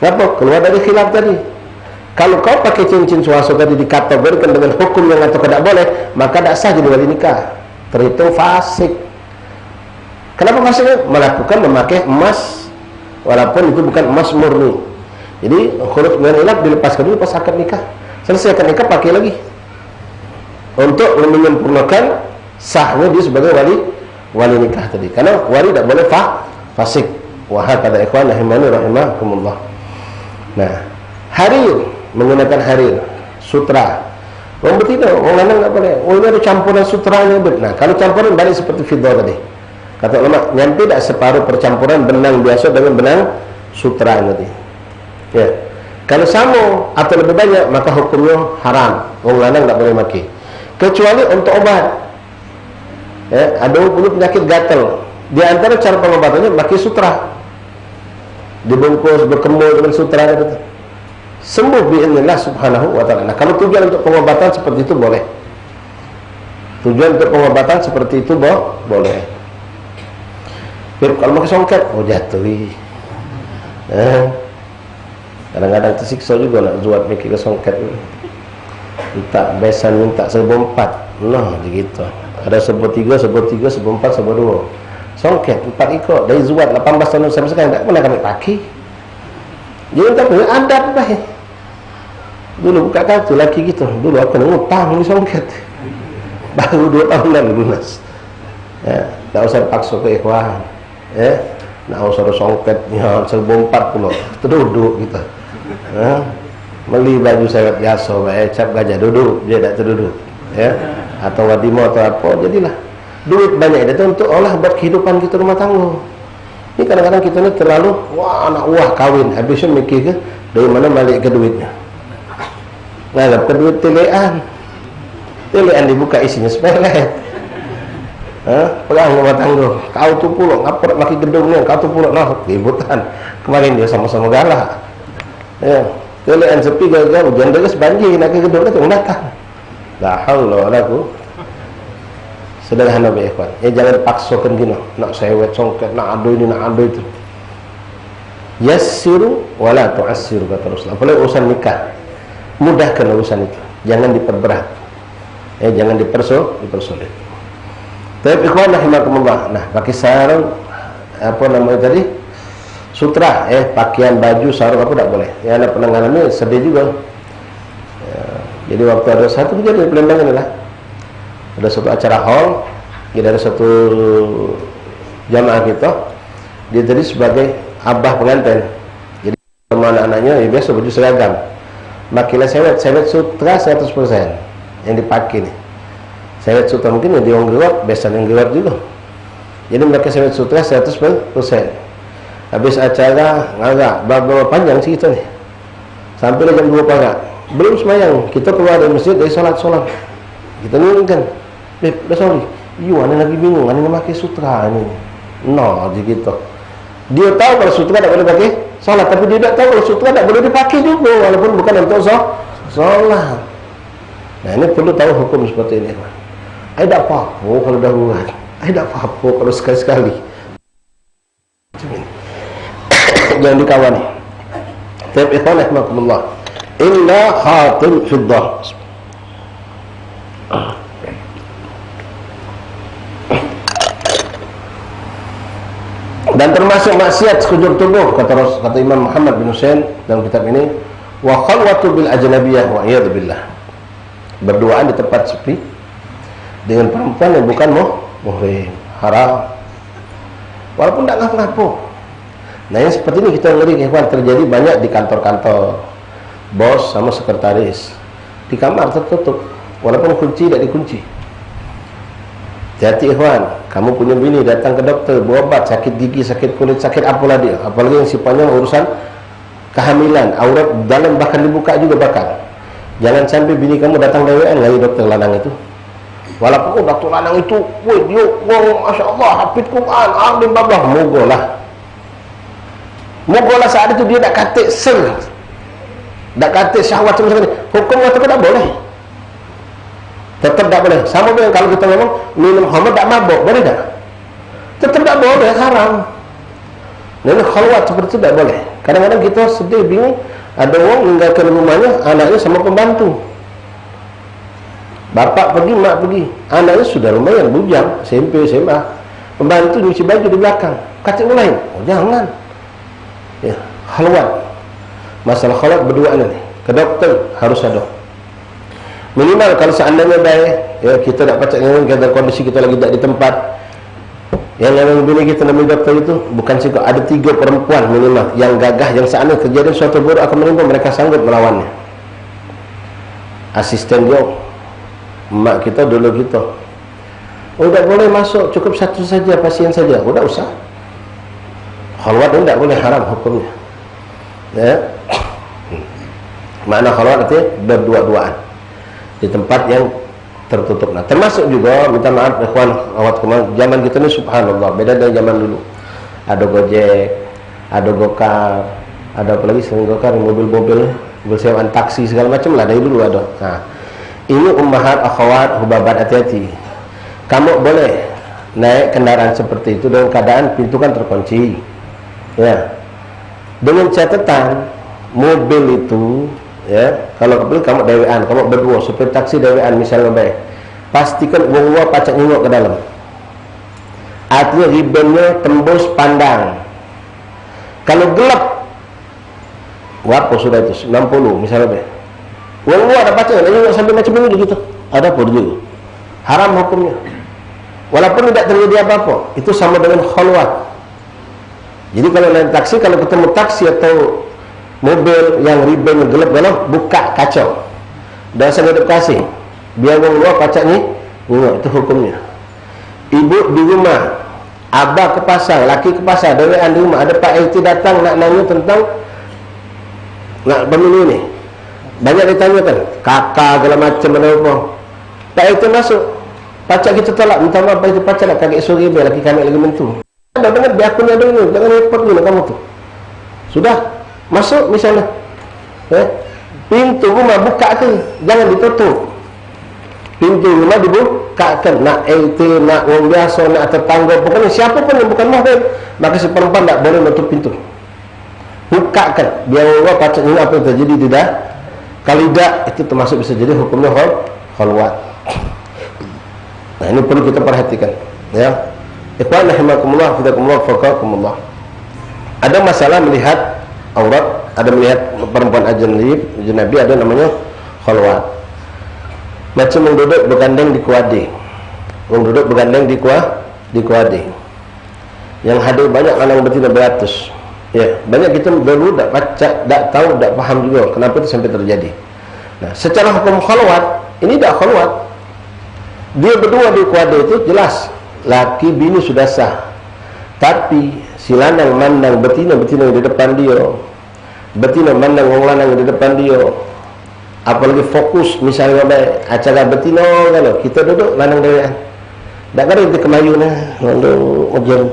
B: Kenapa? Keluar dari khilaf tadi. Kalau kau pakai cincin swasta tadi dikategorikan dengan hukum yang atau tidak boleh, maka tidak sah jadi wali nikah. Terhitung fasik. Kenapa fasiknya? Melakukan memakai emas, walaupun itu bukan emas murni. Jadi huruf dengan ilaf dilepaskan dulu pas akad nikah. Selesai akad nikah pakai lagi. Untuk menyempurnakan sahnya dia sebagai wali nikah tadi. Karena wali tidak boleh fasik. Wahai pada ikhwan rahimani rahimakumullah. Nah, harir, menggunakan harir, sutra. Orang betina, orang lanang tak boleh. Oh, ini ada campuran sutranya. Nah, kalau campuran balik seperti fiddah tadi. Kata ulama, nyampe tak separuh percampuran benang biasa dengan benang sutra tadi. Ya. Kalau sama atau lebih banyak, maka hukumnya haram. Orang lanang tak boleh pakai. Kecuali untuk obat. Ya, ada punya penyakit gatal. Di antara cara pengobatannya pakai sutra. Dibungkus, berkemul dengan sutra itu. Sembuh bi'idznillah subhanahu wa ta'ala. Nah, kalau tujuan untuk pengobatan seperti itu boleh. Tujuan untuk pengobatan seperti itu boleh. Kalau pakai songket, oh jatuh. Kadang-kadang tersiksa juga nak zuat mikir ke songket. Minta besan, minta 1/4. Nah, begitu. Ada 1/3, 1/3, 1/4, 1/2. Songket 4 ikut dari zuat 18 tahun sampai sekarang tak pernah kami pakai. Jadi tak punya adab baik. Dulu buka kartu laki gitu. Dulu aku ngutang di songket. Baru 2 tahun lalu lunas. Ya, tak usah paksa ke ikhwan. Ya, nak usah songket ya 1/4 pula. Terduduk kita. Ya. Beli baju saya biasa, cap gajah duduk, dia tak terduduk. Ya. Atau wadimah atau apa, jadilah. Duit banyak itu untuk olah buat kehidupan kita rumah tangga. Ini kadang-kadang kita ni terlalu anak kawin, habisnya mikir ke dari mana balik ke duitnya. Nah, ke duit telean dibuka isinya sepelet. Pegang rumah tangga. Kau tu pula ngapa nak pakai gedungnya, kau tu pula nak ributan. Kemarin dia sama-sama galak. Ya, telean sepi gara-gara hujan deras banjir nak ke gedung tu datang. La haula wala quwwata. Sederhana baik ikhwan. Ya jangan paksakan gini. Nak sewet songket, nak ado ini, nak ado itu. Yassiru wala tu'assiru kata Rasulullah. Apalagi urusan nikah. Mudahkan urusan itu. Jangan diperberat. Ya jangan dipersulit. Tapi ikhwan rahimakumullah. Nah, pakai sarung apa namanya tadi? Sutra, pakaian baju sarung apa tak boleh. Ya anak penanganannya sedih juga. Ya, jadi waktu ada satu kejadian di Palembang inilah. Ada satu acara hall, jadi ada satu jamaah kita, dia tadi sebagai abah pengantin, jadi sama anak-anaknya ya biasa baju seragam, makilah sewet sutra 100% yang dipakai nih, sewet sutra mungkin yang dionggerot, besan yang gerot juga, jadi mereka sewet sutra 100%. Habis acara ngagak, berapa panjang sih kita nih, sampai jam 2 pagi, belum semayang, kita keluar dari masjid dari sholat, kita nunggukan. Dah sorry. Iyo, ane lagi bingung, ane nak pakai sutra ni. No, je gitu. Dia tahu kalau sutra tak boleh pakai solat, tapi dia tak tahu kalau sutra tak boleh dipakai juga, walaupun bukan untuk solat. Nah, ini perlu tahu hukum seperti ini. Ai tak apa-apa kalau dah buat. Ai tak apa-apa kalau sekali-sekali. Jangan dikawani. Tapi ikhwan rahimakumullah. Illa khatim fiddah. Dan termasuk maksiat sekujur tubuh kata Imam Muhammad bin Husain dalam kitab ini, wa khalwatu bil ajnabiyah wa iyad billah. Berduaan di tempat sepi dengan perempuan yang bukan muhrim, haram. Walaupun tak ngapa-ngapa. Nah, yang seperti ini kita ngeri ikhwan, terjadi banyak di kantor-kantor. Bos sama sekretaris di kamar tertutup, walaupun kunci tidak dikunci. Hati ikhwan, kamu punya bini datang ke dokter, berobat, sakit gigi, sakit kulit, sakit apalah dia, apalagi yang sifatnya urusan kehamilan, aurat dalam bahkan dibuka juga bakal. Jangan sampai bini kamu datang DWN lagi dokter lanang itu. Walaupun Datuk Lanang itu, woi dia, masya Allah, hafid Quran, alim bablah, mogolah saat itu dia tak kata tak kata syahwat macam ni. Hukum kata tak boleh. Tetap tak boleh. Sama dengan kalau kita ngomong minum khamr tak mabuk, boleh tak? Tetap tak boleh, haram. Jadi khalwat seperti itu tak boleh. Kadang-kadang kita sedih, bingung, ada orang meninggalkan rumahnya, anaknya sama pembantu. Bapak pergi, mak pergi, anaknya sudah lumayan bujang, SMP, SMA, pembantu nyuci baju di belakang, kacau lain. Oh jangan. Ya, khalwat. Masalah khalwat berdua nanti. Ke dokter harus ada. Minimal kalau seandainya baik, ya kita nak pacak dengan kita kondisi kita lagi tak di tempat. Yang memang bini kita namanya dokter itu bukan sikap, ada 3 perempuan minimal yang gagah, yang seandainya kejadian suatu buruk akan menimpa, mereka sanggup melawannya. Asisten dia, mak kita dulu kita, oh tak boleh masuk, cukup satu saja, pasien saja, oh tak usah. Khalwat ini tak boleh, haram hukumnya. Ya. Makna khalwat artinya berdua-duaan di tempat yang tertutup. Nah, termasuk juga, minta maaf ikhwan awat kemana, zaman kita ni subhanallah beda dari zaman dulu. Ada Gojek, ada Gokar, ada apa lagi selain Gokar, mobil-mobil bersewaan taksi segala macam lah, dari dulu ada. Nah, ini ummahat akhwat hubabat, hati-hati. Kamu boleh naik kendaraan seperti itu dengan keadaan pintu kan terkunci, ya, dengan catatan mobil itu, ya, kalau kebeli kamu dewean, kamu berdua, supir taksi dewean misalnya baik, pastikan uang pacak nyingok ke dalam. Artinya ribennya tembus pandang. Kalau gelap, berapa sudah itu? 60 misalnya baik. Uang ada pacak, nyingok sampai macam ini gitu. Ada pun juga. Haram hukumnya. Walaupun tidak terjadi apa-apa, itu sama dengan khalwat. Jadi kalau naik taksi, kalau ketemu taksi atau mobil yang ribennya gelap dalam, buka kacau, dah sangat kasih, biar orang luar pacak ni, itu hukumnya. Ibu di rumah, abah ke pasar, laki ke pasar, dewean di rumah, ada Pak RT datang nak nanya tentang nak pemilu ni, banyak ditanyakan, kakak segala macam ada apa. Pak RT masuk, pacak kita tolak, minta maaf itu pacak nak kakek suri biar laki kami lagi mentu. Ada dengar biar aku ada ini, jangan repot dulu kamu tu. Sudah masuk misalnya, pintu rumah buka tu, jangan ditutup. Pintu rumah dibukakan. Nak LT, nak orang biasa, nak tetangga, pokoknya siapa pun yang bukan mahram, maka si perempuan tak boleh menutup pintu. Bukakan, biar Allah pacak ini apa yang terjadi tidak. Kalau tidak, itu termasuk bisa jadi hukumnya khalwat. Nah ini perlu kita perhatikan, ya. Ikhwan rahimakumullah, fidakumullah, faqakumullah. Ada masalah melihat aurat, ada melihat perempuan ajnabi, ada namanya khalwat. Macam orang duduk bergandeng di kuade, orang duduk bergandeng di kuade. Yang hadir banyak anak betina beratus. Ya, banyak kita dulu tak baca, tak tahu, tak faham juga kenapa itu sampai terjadi. Nah, secara hukum khalwat, ini tak khalwat. Dia berdua di kuade itu jelas laki bini sudah sah, tapi si lanang mandang betina yang di depan dia, betina mandang orang lanang di depan dia, apalagi fokus misalnya acara betina kalau kita duduk lanang dewean, tak ada itu kemayu nah, lalu ujian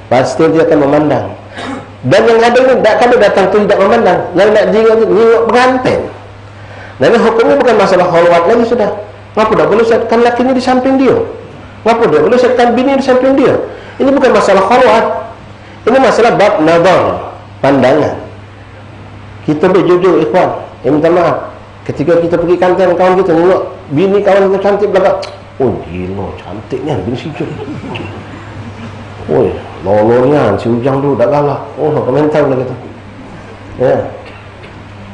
B: pasti dia akan memandang. Dan yang ada ini tak ada datang tu tidak memandang, yang nak jingok pengantin. Dan hukumnya bukan masalah khalwat lagi sudah. Kenapa tak boleh setkan laki ini di samping dia? Kenapa tak boleh setkan bini di samping dia? Ini bukan masalah khalwat. Ini masalah bab nazar, pandangan. Kita berjujur ikhwan, minta maaf. Ketika kita pergi kantin kawan kita tengok bini kawan kita cantik belakang. Oh gila cantiknya bini si Jun. Oi, lolornya si Ujang tu dah kalah. Oh komentar lagi tu. Ya.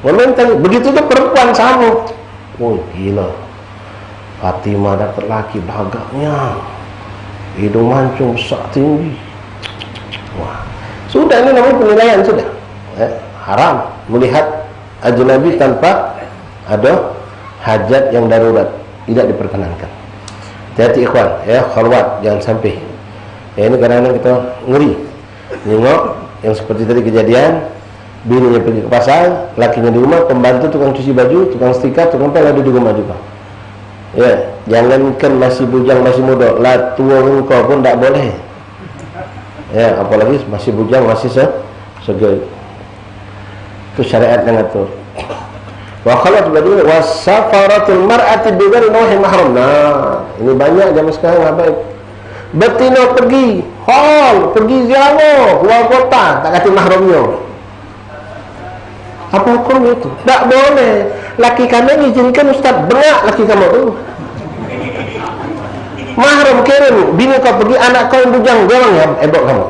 B: Komentar begitu tu perempuan sama. Oh gila. Fatimah dapat laki bahaganya, hidung mancung besar tinggi. Wah, sudah ini namanya penilaian sudah. Haram melihat ajnabi tanpa ada hajat yang darurat, tidak diperkenankan. Hati-hati ikhwan, ya khalwat jangan sampai. Ya ini kadang-kadang kita ngeri. Nengok yang seperti tadi kejadian, bininya pergi ke pasar, lakinya di rumah, pembantu tukang cuci baju, tukang setrika, tukang pel ada di rumah juga. Ya, jangankan masih bujang masih muda, lah tua engkau pun tak boleh. Ya, apalagi masih bujang masih seger. Itu syariat yang ngatur. Wa khalat badil wasafaratul mar'ati bighairi nawhi mahram. Nah, ini banyak zaman sekarang apa? Betina pergi pergi ziarah keluar kota, tak kata mahramnya. Apa hukum itu? Tak boleh. Laki kami izinkan ustaz, bengak laki kamu tu. Mahram kirim, bini kau pergi, anak kau yang bujang, jangan ya ebok kamu.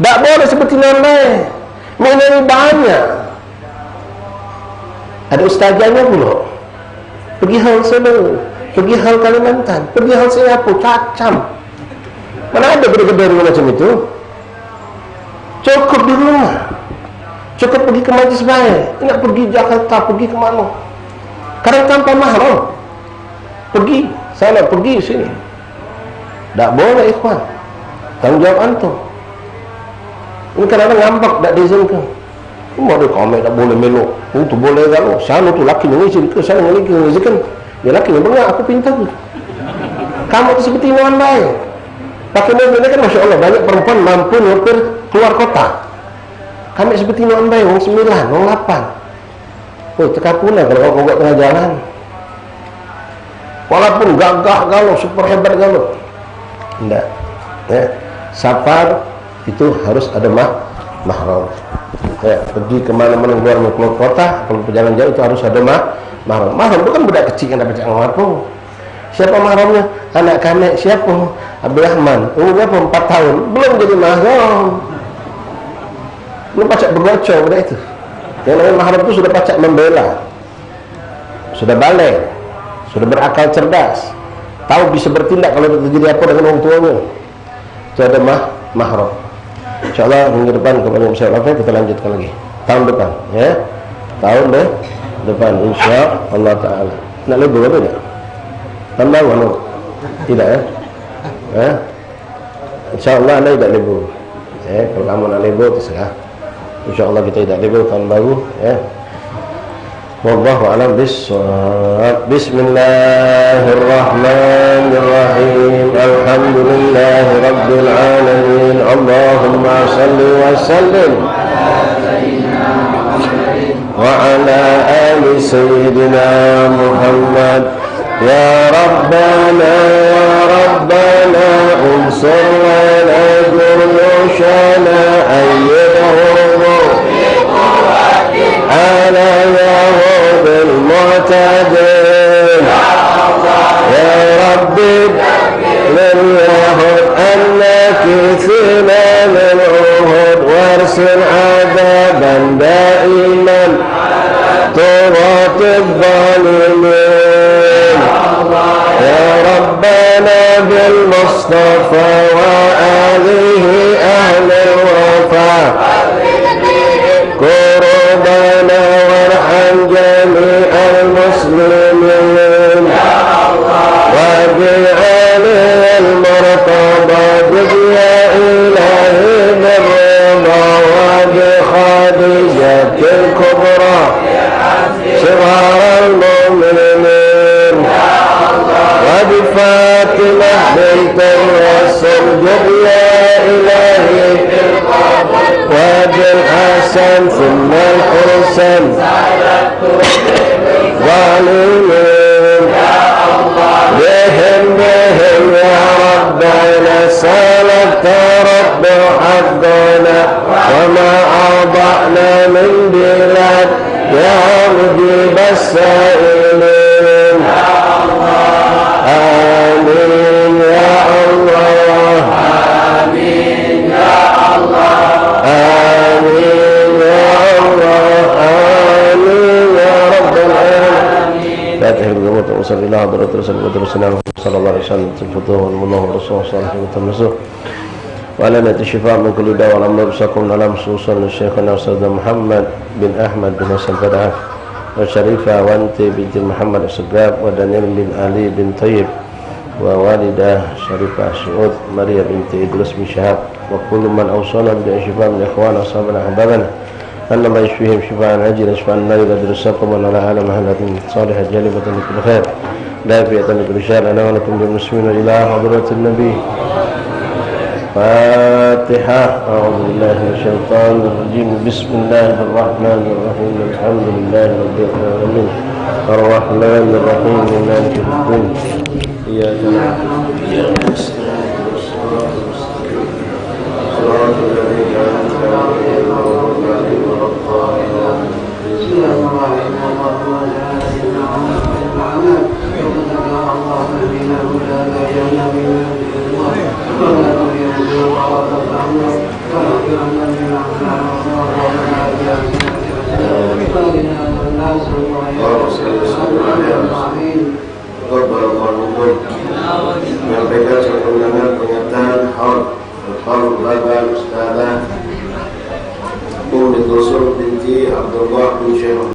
B: Tak boleh seperti lain. Mengenai banyak. Ada ustazahnya pula. Pergi hal Solo, pergi hal Kalimantan, pergi hal Singapura, cacam. Mana ada gede-gede macam itu? Cukup di rumah. Cukup pergi ke majlis baik. Nak pergi Jakarta, pergi ke mana? Kadang tanpa mahram. Pergi sana, pergi sini. Tak boleh ikhwan. Tanggung jawab antum. Ini kadang-kadang ngambak tak diizinkan. Mau ada komen tak boleh meluk. Itu boleh kalau sana tu laki ni izinkan, saya ni izinkan. Ya laki ni bengak, aku pintar. Kamu tu seperti orang baik. Pakai mobil ni kan Masya Allah banyak perempuan mampu nyopir keluar kota. Kami seperti orang baik, orang 9, orang 8. Oh, terkapulah kalau kau buat tengah jalan. Walaupun gagah galau, super hebat galau. Tidak. Ya. Safar itu harus ada mahram. Ya, pergi ke mana-mana keluar kota, kalau perjalanan jauh itu harus ada mahram. Mahram bukan budak kecil yang dapat jangan mampu. Siapa mahramnya? Anak kanek siapa? Abdul Rahman. Umurnya 4 tahun, belum jadi mahram. Belum pacak bergocor pada itu. Yang namanya mahram itu sudah pacak membela, sudah balik, sudah berakal cerdas, tahu bisa bertindak kalau terjadi apa dengan orang tuanya. Itu ada mahram. InsyaAllah minggu depan kepada Masyarakat kita lanjutkan lagi tahun depan, ya. Tahun depan insyaAllah ta'ala. Nak lebih apa tak? Tambah mana? Tidak ya? InsyaAllah anda tidak lebih. Kalau kamu nak lebih terserah. InsyaAllah kita tidak lebih tahun baru, ya. Wallahu a'lam bissawab. Bismillahirrahmanirrahim. Alhamdulillahi rabbil alamin. Allahumma salli wa sallim wa ala ali sayyidina Muhammad. Ya Rabbana ya Rabbana unsur lana jurnushana ayyidahum ala yahudil mu'tadin. Ya Rabbi lil yahud annakithina lil uhud warsil adaban daiman turatib zalimin. Ya Rabbana bil Mustafa wa alihi ahli wafa Qurubana warham jami'al muslimin wa bi'ali al-murtada ya ilahi birrida wa bi khadijatil kubra sighar al-mu'minin wa bi Fatimah bint Rasul ya ilahi wajil Hasan sunnal Husain zalimin bihim ya Rabbana salata rabbi haqqana wa ma a'da'na min bilad ya mujib as-sa'ilin. Amin ya Allah. Amin ya Allah. Amin ya Allah. Amin ya Rabbal Alamin. La tahillu wa sallallahu alaihi wa sallallahu alaihi wa sallam tilfutuhu wallahu rasulullah sallallahu alaihi wa sallam wa ala nati shifa min kulli da wa lam nabsakum alam susan syekhana Ustaz Muhammad bin Ahmad bin Hasan Fadah wa Syarifah Wanti binti Muhammad As-Sagab wa Daniel bin Ali bin Tayyib wa walidah Syarifah Suud Maria binti Idris bin Syahab wa kullu man awsana bi shifa min ikhwan ashabana ahbabana annama yashfihim shifaan ajila shifaan la yughadiru saqaman wala alam halatin salihah jalibatan likul khair دافئة بكل شر لنا ولكم بالمسلمين إلى حضرة النبي. فاتحة. أعوذ بالله من الشيطان الرجيم. بسم الله الرحمن الرحيم. الحمد لله رب العالمين الرحمن الرحيم مالك يوم الدين. إياك نعبد وإياك نستعين صراط الذين أنعمت عليهم غير المغضوب عليهم ولا الضالين. Menyampaikan sebenarnya pernyataan Al-Farul Baba Ustazah Binti Abdullah bin Syekh